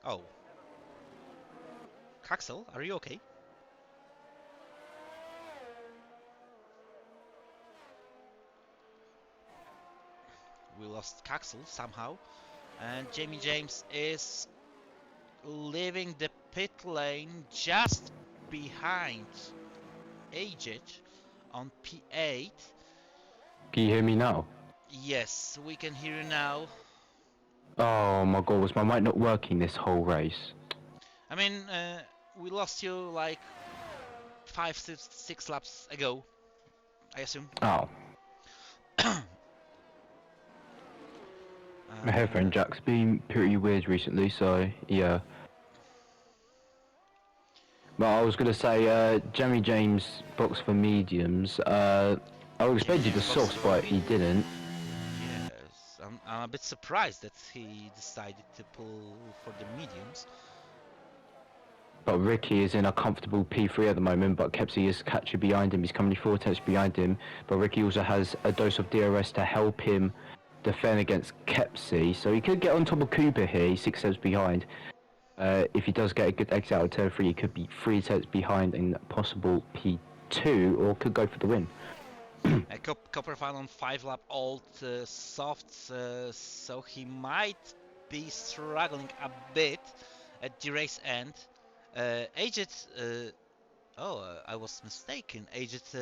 Oh. Caxel, are you okay? We lost Caxel somehow. And Jamie James is leaving the pit lane just behind Agit on P8. Can you hear me now? Yes, we can hear you now. Oh my god, was my mic not working this whole race? I mean, we lost you like 5, 6 laps ago, I assume. Oh. My headphone jack's been pretty weird recently, so yeah. But I was gonna say, Jamie James boxed for mediums. I expected the softs, but he didn't. Yes, I'm a bit surprised that he decided to pull for the mediums. But Ricky is in a comfortable P3 at the moment, but Kepsi is catching behind him. He's coming 4 tenths behind him. But Ricky also has a dose of DRS to help him defend against Kepsi. So he could get on top of Cooper here. He's 6 tenths behind. If he does get a good exit out of turn 3, he could be 3 tenths behind in possible P2, or could go for the win. Copper found on 5-lap old softs, so he might be struggling a bit at the race end. Aged, I was mistaken. Aged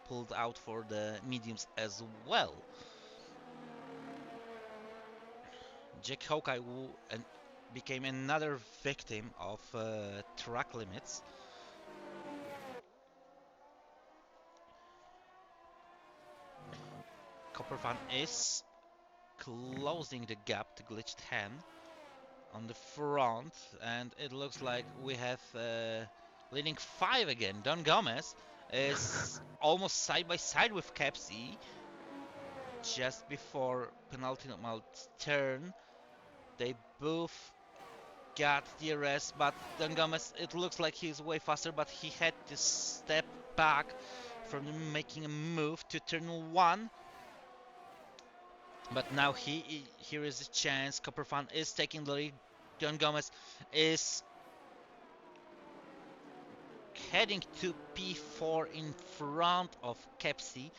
pulled out for the mediums as well. Jack Hawkeye became another victim of track limits. Copperfan is closing the gap to Glitched Hen on the front, and it looks like we have leading 5 again. Don Gomez is almost side by side with Kepsi just before penultimate turn. They both got DRS, but Don Gomez, it looks like he's way faster, but he had to step back from making a move to turn 1. But now here is a chance. Copperfan is taking the lead. Don Gomez is heading to P4 in front of Kepsi,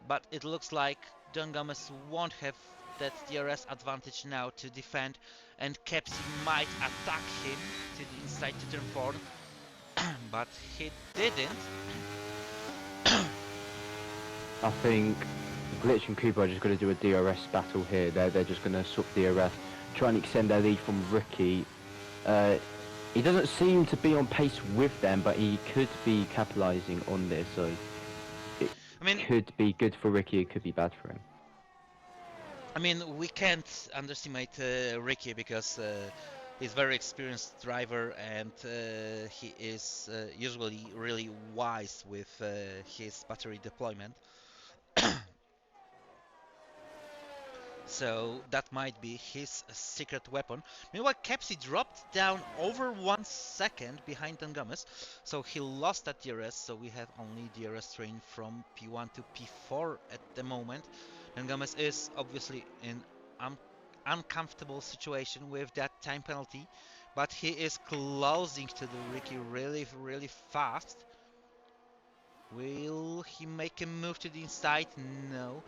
but it looks like Don Gomez won't have that DRS advantage now to defend, and Kepsi might attack him to the inside to turn 4, but he didn't. I think Glitch and Cooper are just going to do a DRS battle here. They're just going to swap DRS, try and extend their lead from Ricky. He doesn't seem to be on pace with them, but he could be capitalising on this. So I mean, could be good for Ricky, it could be bad for him. we can't underestimate Ricky because he's a very experienced driver and he is usually really wise with his battery deployment. So that might be his secret weapon. Meanwhile, Kepsi dropped down over 1 second behind Dan Gomez, so he lost that DRS. So we have only DRS train from P1 to P4 at the moment. Dan Gomez is obviously in an uncomfortable situation with that time penalty, but he is closing to the Ricky really, really fast. Will he make a move to the inside? No,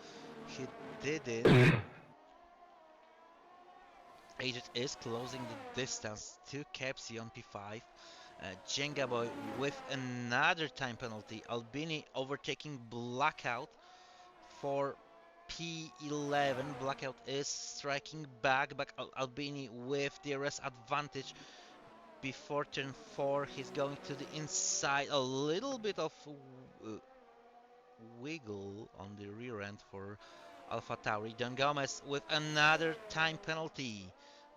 he didn't. Agent is closing the distance to Kepsi on P5. Jenga Boy with another time penalty. Albini overtaking Blackout for P11. Blackout is striking back, but Albini with DRS advantage before turn 4. He's going to the inside. A little bit of wiggle on the rear end for AlphaTauri. Don Gomez with another time penalty.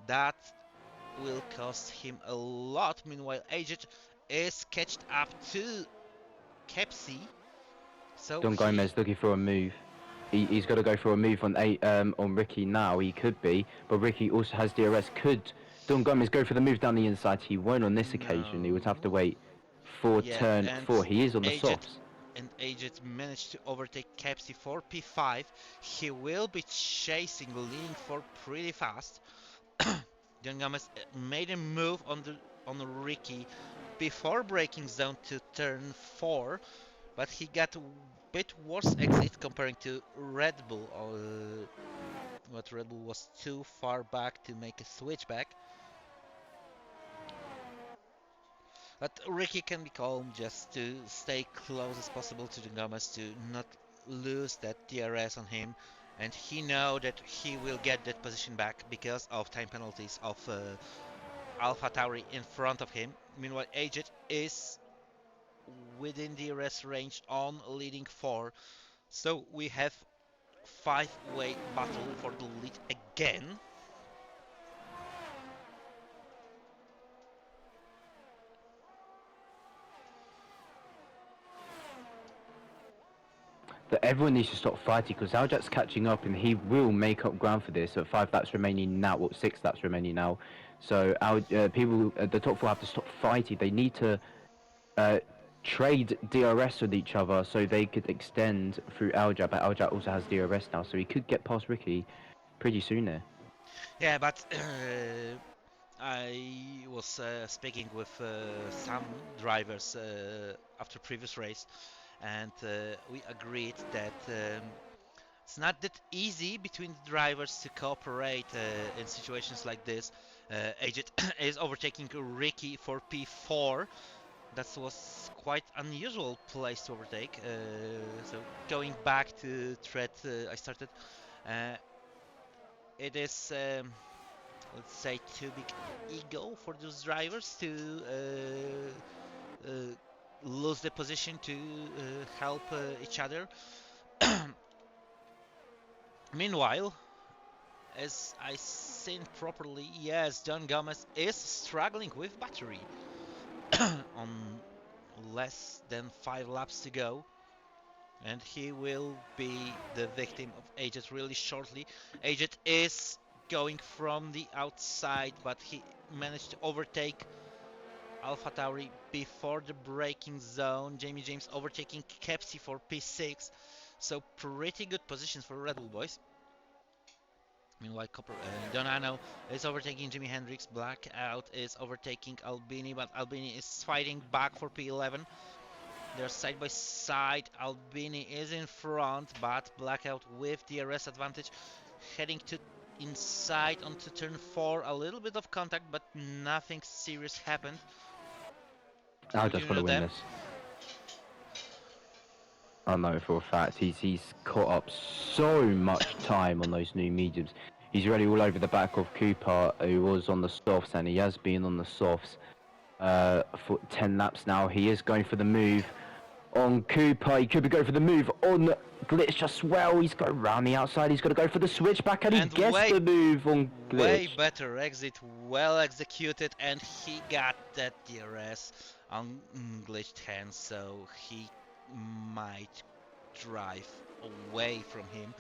That will cost him a lot. Meanwhile, Aged is catched up to Kepsi. So Don Gomez looking for a move. He's got to go for a move on Ricky now. He could be, but Ricky also has DRS. Could Don Gomez go for the move down the inside? He won't on this occasion. He would have to wait for turn 4. He is on the softs. And Aged managed to overtake Kepsi for P5. He will be chasing, leaning for pretty fast. Don Gomez made a move on Ricky before breaking zone to turn 4, but he got a bit worse exit comparing to Red Bull. But Red Bull was too far back to make a switchback. But Ricky can be calm just to stay close as possible to Don Gomez to not lose that DRS on him. And he know that he will get that position back because of time penalties of AlphaTauri in front of him. Meanwhile, Aged is within DRS range on leading 4. So we have 5-way battle for the lead again. That everyone needs to stop fighting because Alja's catching up and he will make up ground for this at 5 laps remaining now, 6 laps remaining now. So people at the top 4 have to stop fighting. They need to trade DRS with each other so they could extend through Alja, but Alja also has DRS now, so he could get past Ricky pretty soon there. Yeah, but I was speaking with some drivers after previous race, and we agreed that it's not that easy between the drivers to cooperate in situations like this. Aged is overtaking Ricky for P4. That was quite unusual place to overtake. So going back to thread I started, it is let's say too big ego for those drivers to lose the position to help each other. Meanwhile, as I seen properly, yes, Don Gomez is struggling with battery on less than 5 laps to go, and he will be the victim of Aged really shortly. Aged is going from the outside, but he managed to overtake AlphaTauri before the braking zone. Jamie James overtaking Kepsi for P6, so pretty good positions for Red Bull boys. Meanwhile, Donano is overtaking Jimi Hendrix. Blackout is overtaking Albini, but Albini is fighting back for P11. They're side by side. Albini is in front, but Blackout with DRS advantage, heading to inside onto turn 4. A little bit of contact, but nothing serious happened. I'll just want to win this. I know for a fact he's caught up so much time on those new mediums. He's already all over the back of Cooper, who was on the softs, and he has been on the softs for 10 laps now. He is going for the move on Cooper. Cooper go for the move on Glitch as well. He's got around the outside. He's got to go for the switchback, and he gets the move on Glitch. Way better exit, well executed, and he got that DRS on Glitched hand, so he might drive away from him.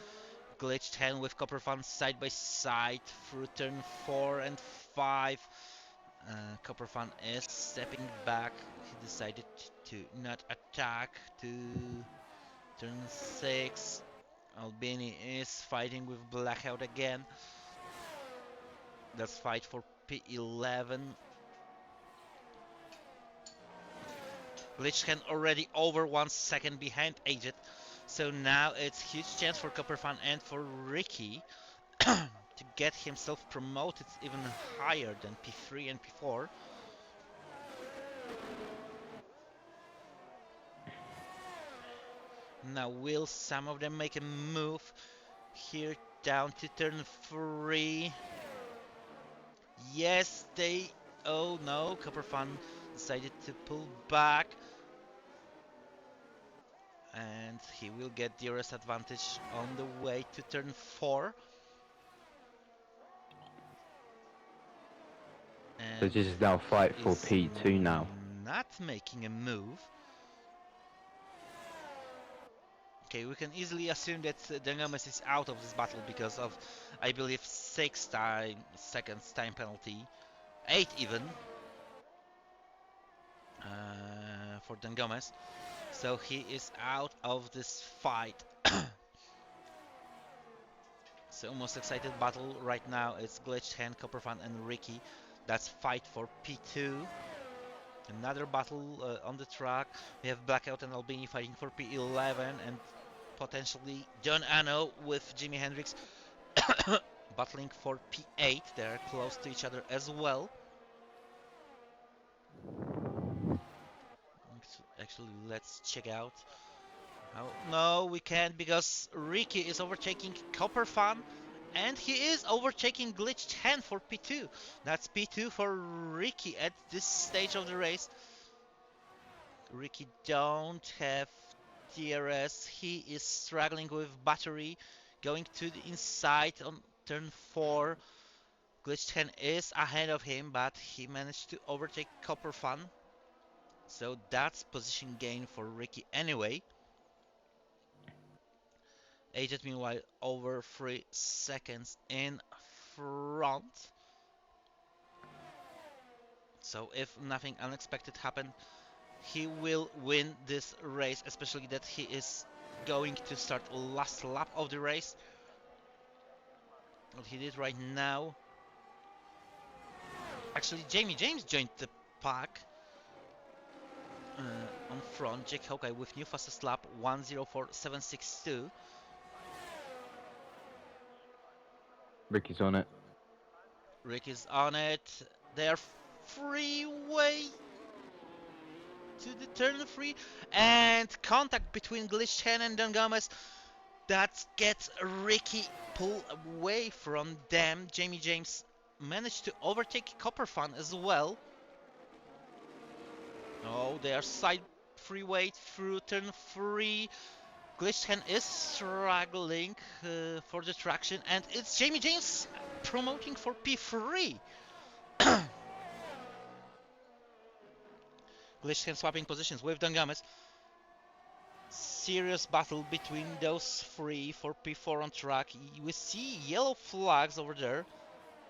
Glitched hand with Copper Fan side by side through turn 4 and 5. Copper Fan is stepping back. He decided to not attack to turn 6. Albini is fighting with Blackout again. Let's fight for P11. Glitch can already over 1 second behind Aged. So now it's huge chance for Copperfan and for Ricky to get himself promoted even higher than P3 and P4. Now will some of them make a move here down to turn 3? Yes, they... Oh no, Copperfan decided to pull back. And he will get DRS advantage on the way to turn 4. And so this is now fight for P2 now. Not making a move. Okay, we can easily assume that Dangomes is out of this battle because of, I believe, 6 seconds time penalty. 8 even. For Dangomes. So he is out of this fight. So most excited battle right now is Glitched Hand, Copperfan and Ricky. That's fight for P2. Another battle on the track. We have Blackout and Albini fighting for P11 and potentially John Anno with Jimi Hendrix battling for P8. They're close to each other as well. Actually, let's check out. Oh, no, we can't because Ricky is overtaking Copperfan and he is overtaking Glitched Hand for P2. That's P2 for Ricky at this stage of the race. Ricky don't have DRS. He is struggling with battery, going to the inside on turn 4. Glitched Hand is ahead of him, but he managed to overtake Copperfan. So that's position gain for Ricky anyway. Aged meanwhile over 3 seconds in front. So if nothing unexpected happened, he will win this race, especially that he is going to start last lap of the race. What he did right now. Actually, Jamie James joined the pack. On front, Jack Hawkeye with new fastest lap 1:04.762. Ricky's on it. Ricky's on it. They are freeway to the turn 3 and contact between Glitched Hand and Dangomes. That gets Ricky pulled away from them. Jamie James managed to overtake Copperfan as well. Oh, they are side freeway through turn 3. Glitched Hand is struggling for the traction, and it's Jamie James promoting for P3. Glitched Hand swapping positions with Dangomes. Serious battle between those 3 for P4 on track. We see yellow flags over there.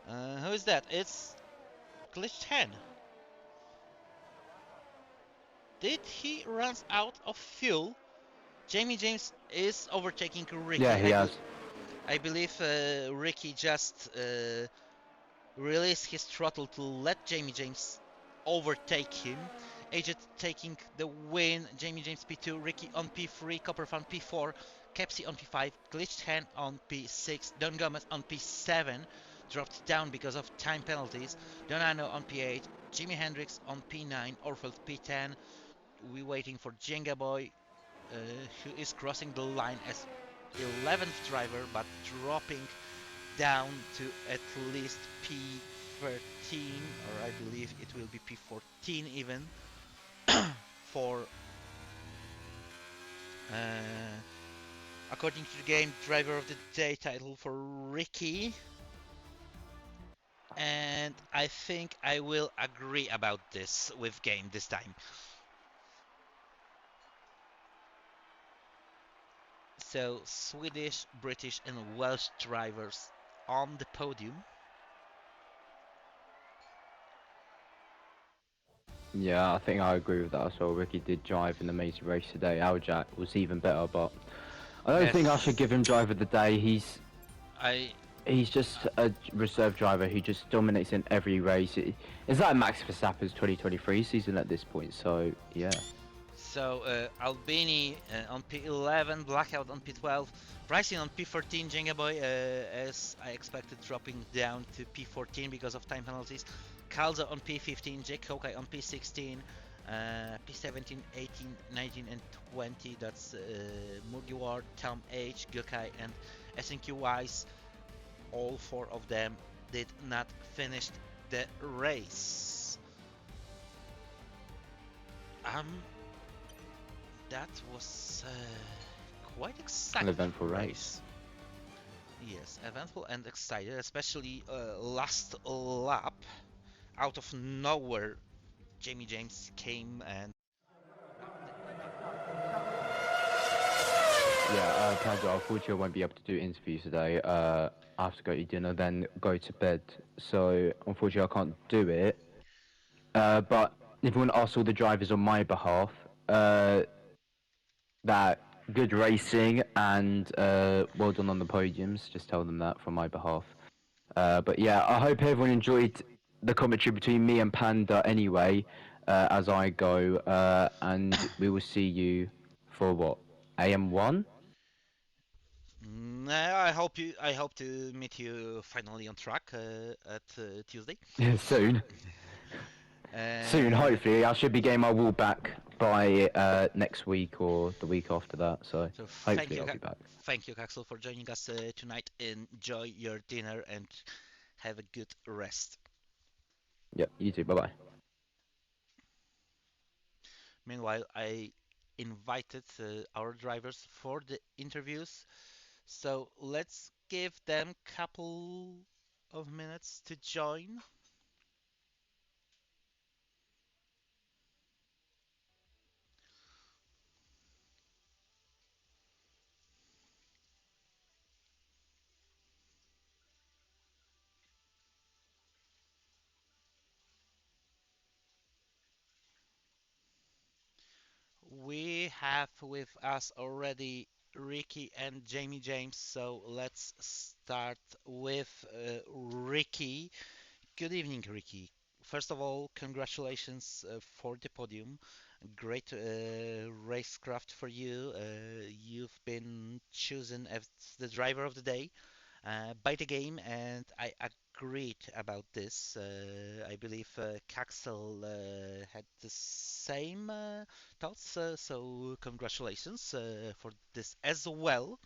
Who is that? It's Glitched Hand. Did he run out of fuel? Jamie James is overtaking Ricky. Yeah, he has. I believe Ricky just released his throttle to let Jamie James overtake him. Aged taking the win. Jamie James P2, Ricky on P3, Copperfan P4, Kepsi on P5, Glitched Hand on P6, Dangomes on P7, dropped down because of time penalties. Donano on P8, Jimi Hendrix on P9, Orfeld P10. We waiting for Jenga Boy, who is crossing the line as 11th driver, but dropping down to at least P13, or I believe it will be P14 even, for Uh, According to the game, driver of the day title for Ricky, and I think I will agree about this with game this time. So Swedish, British, and Welsh drivers on the podium. Yeah, I think I agree with that as well. Ricky did drive an amazing race today. Aljak was even better, but I don't think I should Yes, give him driver of the day. I He's just a reserve driver who just dominates in every race. It's like Max Verstappen's 2023 season at this point. So yeah. so Albini on P11, Blackout on P12, Pricing on P14, Jenga Boy as I expected dropping down to P14 because of time penalties, Kalza on P15, Jake Hawkeye on P16, P17, 18, 19 and 20, that's Mugiwar, Tom H, Gukai and SNQ Wise. All four of them did not finish the race. Um, that was quite An exciting eventful race. race. Yes, eventful and exciting, especially last lap. Out of nowhere, Jamie James came and Yeah, Panda, unfortunately I won't be able to do interviews today. I have to go eat dinner, then go to bed. So unfortunately I can't do it. But if you want to ask all the drivers on my behalf, uh, that good racing and well done on the podiums. Just tell them that from my behalf. But yeah, I hope everyone enjoyed the commentary between me and Panda anyway, as I go, and we will see you for what? AM1? I hope to meet you finally on track at Tuesday. Soon. Soon, Uh, hopefully. I should be getting my wall back by next week or the week after that, so so hopefully I'll be back. thank you, Axel, for joining us tonight. Enjoy your dinner and have a good rest. Yep, you too. Bye bye. Meanwhile, I invited our drivers for the interviews, so let's give them couple of minutes to join. We have with us already Ricky and Jamie James, so let's start with Ricky. Good evening, Ricky. First of all, congratulations for the podium. Great racecraft for you. You've been chosen as the driver of the day by the game, and I agreed about this. I believe Caxel had the same thoughts, so congratulations for this as well.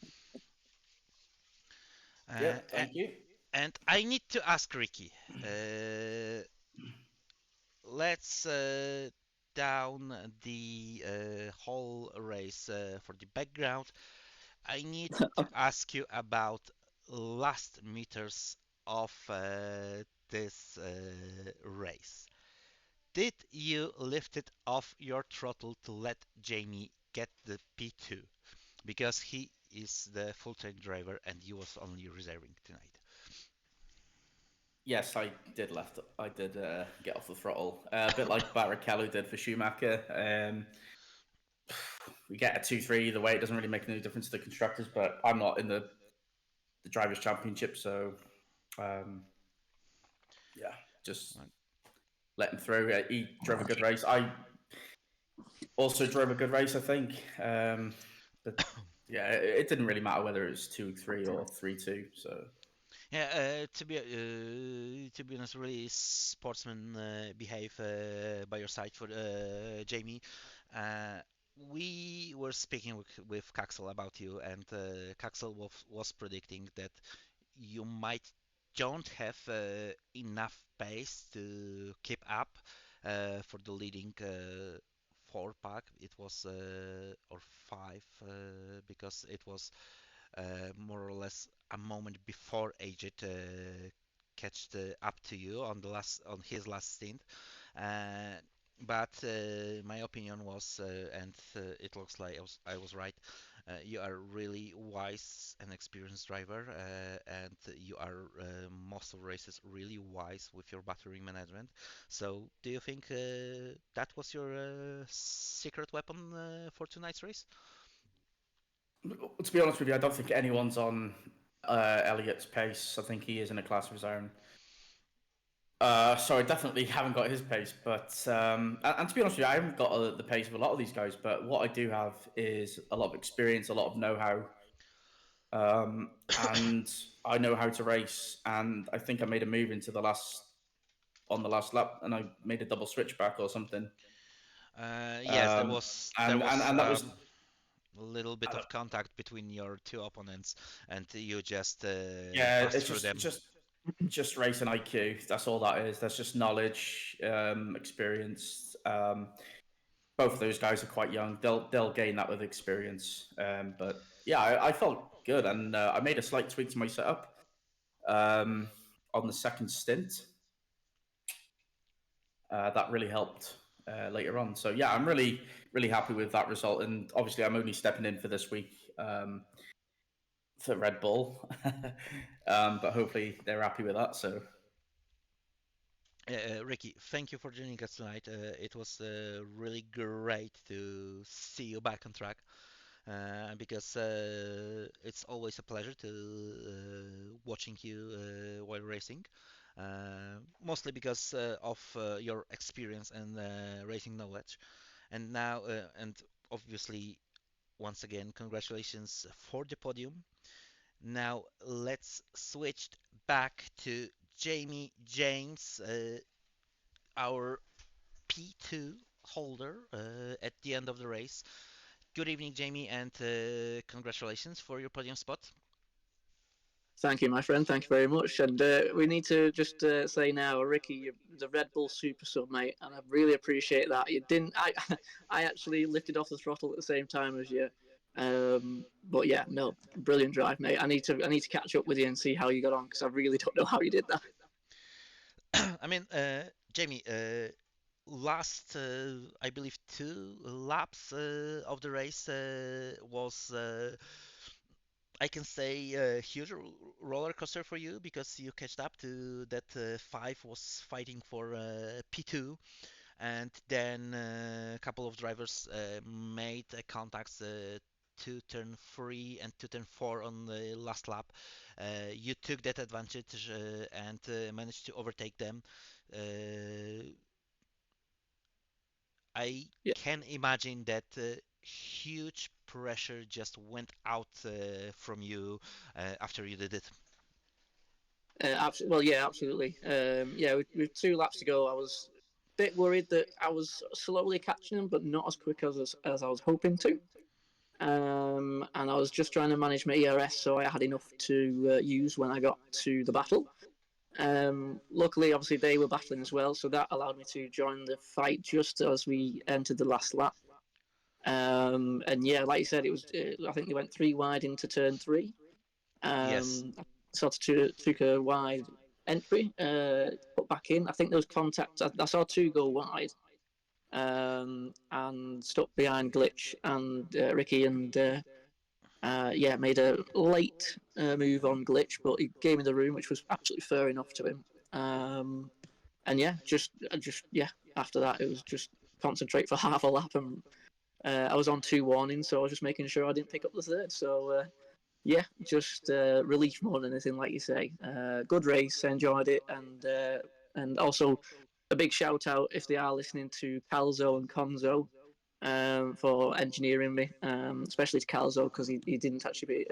Uh, Yep, a- thank you. and I need to ask Ricky. Uh, let's down the whole race for the background. I need to ask you about last meters of this race. Did you lift it off your throttle to let Jamie get the P2? Because he is the full-time driver and you was only reserving tonight. Yes, I did left. I did get off the throttle, a bit like Barrichello did for Schumacher. We get a 2-3 either way. It doesn't really make any difference to the constructors, but I'm not in the drivers' championship, so yeah, just Right. let him through. He drove a good race. I also drove a good race, I think. But yeah, it didn't really matter whether it was 2-3 or 3-2. So Yeah, to be honest, really sportsman behave by your side for Jamie. Uh, we were speaking with Caxel about you, and Caxel was predicting that you might don't have enough pace to keep up for the leading 4 pack. It was or five because it was more or less a moment before Agent catched up to you on his last stint. Uh, but my opinion was, and it looks like I was right. You are really wise and experienced driver, and you are most of races really wise with your battery management. So, do you think that was your secret weapon for tonight's race? To be honest with you, I don't think anyone's on Elliot's pace. I think he is in a class of his own. So I definitely haven't got his pace, but and to be honest with you, I haven't got the pace of a lot of these guys. But what I do have is a lot of experience, a lot of know-how, and I know how to race. And I think I made a move into on the last lap, and I made a double switchback or something. Yes, there Um, was there and, and was and that was a little bit of contact between your two opponents, and you just yeah, passed it's through them. just racing IQ. That's all that is. That's just knowledge, experience. Both of those guys are quite young. They'll gain that with experience. But yeah, I felt good, and I made a slight tweak to my setup on the second stint. That really helped later on. So yeah, I'm really happy with that result. And obviously, I'm only stepping in for this week for Red Bull, but hopefully they're happy with that. So Ricky, thank you for joining us tonight. It was really great to see you back on track because it's always a pleasure to watching you while racing. Mostly because of your experience and racing knowledge. And now, and obviously, once again, congratulations for the podium. Now let's switch back to Jamie James, our P2 holder at the end of the race. Good evening, Jamie, and congratulations for your podium spot. Thank you, my friend. Thank you very much. And we need to just say now, Ricky, you're the Red Bull super sub, mate, and I really appreciate that. You didn't. I actually lifted off the throttle at the same time as you. But yeah, no, brilliant drive, mate. I need to catch up with you and see how you got on because I really don't know how you did that. I mean, Jamie, last, I believe, 2 laps of the race was, I can say, a huge roller coaster for you because you catched up to that 5 was fighting for P2, and then a couple of drivers made contacts to turn 3 and to turn 4 on the last lap. You took that advantage and managed to overtake them. Uh, I Yeah, can imagine that huge pressure just went out from you after you did it. absolutely. Well, yeah, absolutely. Yeah, with 2 laps to go, I was a bit worried that I was slowly catching them, but not as quick as I was hoping to. And I was just trying to manage my ERS so I had enough to use when I got to the battle. Luckily, obviously, they were battling as well, so that allowed me to join the fight just as we entered the last lap. And yeah, like you said, it was. I think they went 3 wide into turn 3. Yes. Sort of took a wide entry, put back in. I think there was contact. I saw 2 go wide, and stuck behind Glitch and Ricky, and yeah, made a late move on Glitch, but he gave me the room, which was absolutely fair enough to him. And yeah, just yeah. After that, it was just concentrate for half a lap, and I was on 2 warnings, so I was just making sure I didn't pick up the third. So yeah, just relief more than anything, like you say. Good race, enjoyed it, and also a big shout out if they are listening to Calzo and Conzo for engineering me, especially to Calzo because he didn't actually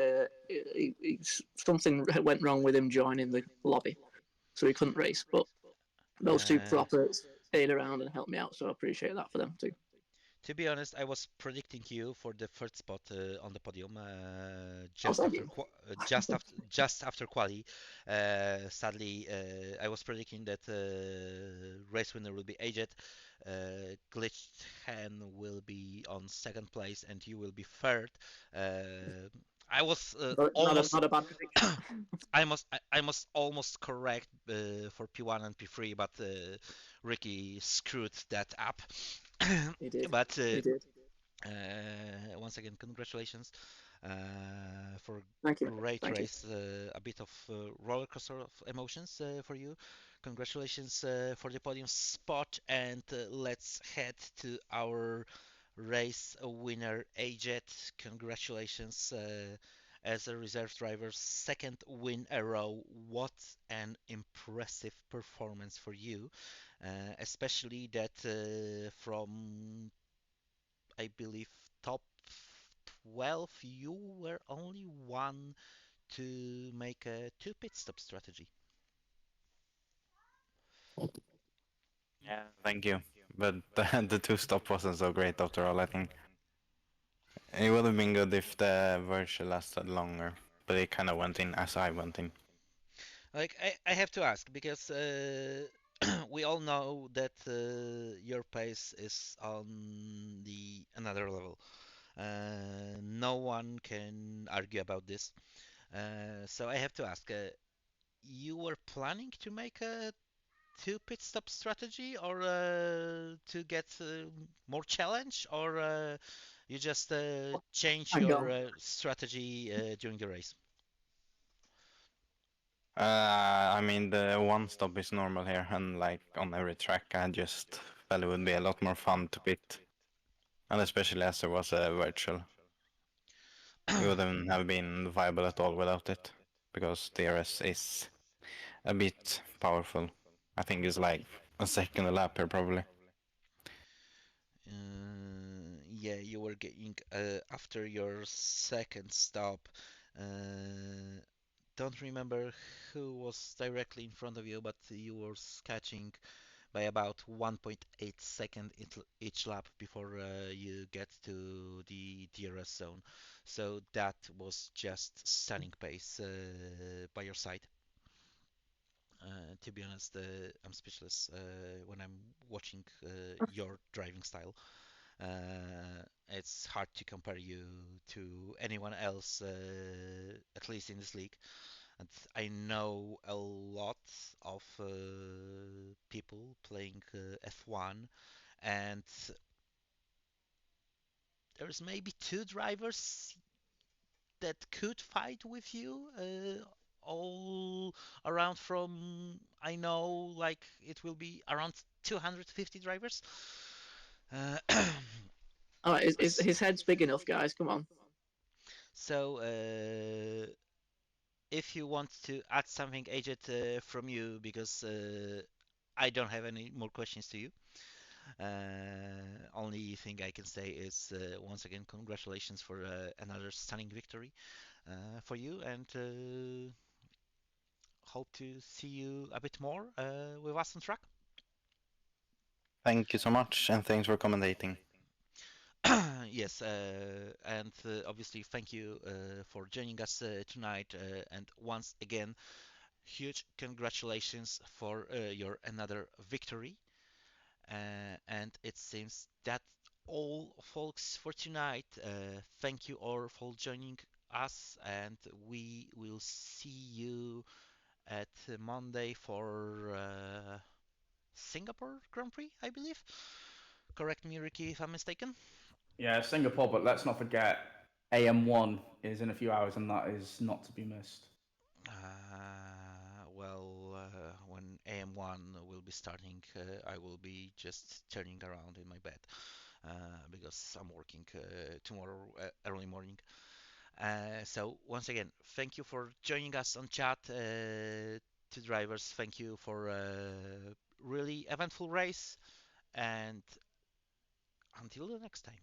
something went wrong with him joining the lobby, so he couldn't race. But those 2 Uh, proper stayed around and helped me out, so I appreciate that for them too. To be honest, I was predicting you for the third spot on the podium, Oh, thank you. just after quali. Sadly, I was predicting that race winner will be Aged, Glitched Hen will be on second place, and you will be third. I was almost Not a bad prediction. I must almost correct for P1 and P3, but Ricky screwed that up. He did. But He did. once again, congratulations for Thank you. great Thank you. race. A bit of roller coaster of emotions for you. Congratulations for the podium spot, and let's head to our race winner, Ajet. Congratulations as a reserve driver, second win a row. What an impressive performance for you, especially that from I believe top 12, you were only one to make a two pit stop strategy. Yeah, thank you. But the two stop wasn't so great after all, I think. It would have been good if the virtual lasted longer, but it kind of went in as I went in. Like I have to ask because we all know that your pace is on the another level. No one can argue about this. So I have to ask, you were planning to make a two pit stop strategy or to get more challenge, or you just change Hang your on. strategy during the race? I mean, the one stop is normal here, and like on every track, I just felt it would be a lot more fun to pit. And especially as there was a virtual. It wouldn't have been viable at all without it, because DRS is a bit powerful. I think it's like a second a lap here, probably. Yeah, you were getting after your second stop. Uh, don't remember who was directly in front of you, but you were catching by about 1.8 second each lap before you get to the DRS zone. So that was just stunning pace by your side. To be honest, I'm speechless when I'm watching your driving style. It's hard to compare you to anyone else, at least in this league. And I know a lot of people playing F1, and there's maybe two drivers that could fight with you all around from I know like it will be around 250 drivers. Uh, All right, his head's big enough, guys. Come on. so if you want to add something, Agent, from you, because I don't have any more questions to you. Only thing I can say is once again, congratulations for another stunning victory for you, and hope to see you a bit more with us on track. Thank you so much, and thanks for commentating. Yes, and obviously thank you for joining us tonight, and once again, huge congratulations for your another victory. And it seems that all, folks, for tonight. Thank you all for joining us, and we will see you at Monday for Singapore Grand Prix, I believe. Correct me, Ricky, if I'm mistaken. Yeah, Singapore, but let's not forget AM1 is in a few hours, and that is not to be missed. When AM1 will be starting, I will be just turning around in my bed because I'm working tomorrow early morning. So once again, thank you for joining us on chat. To drivers, thank you for a really eventful race, and until the next time.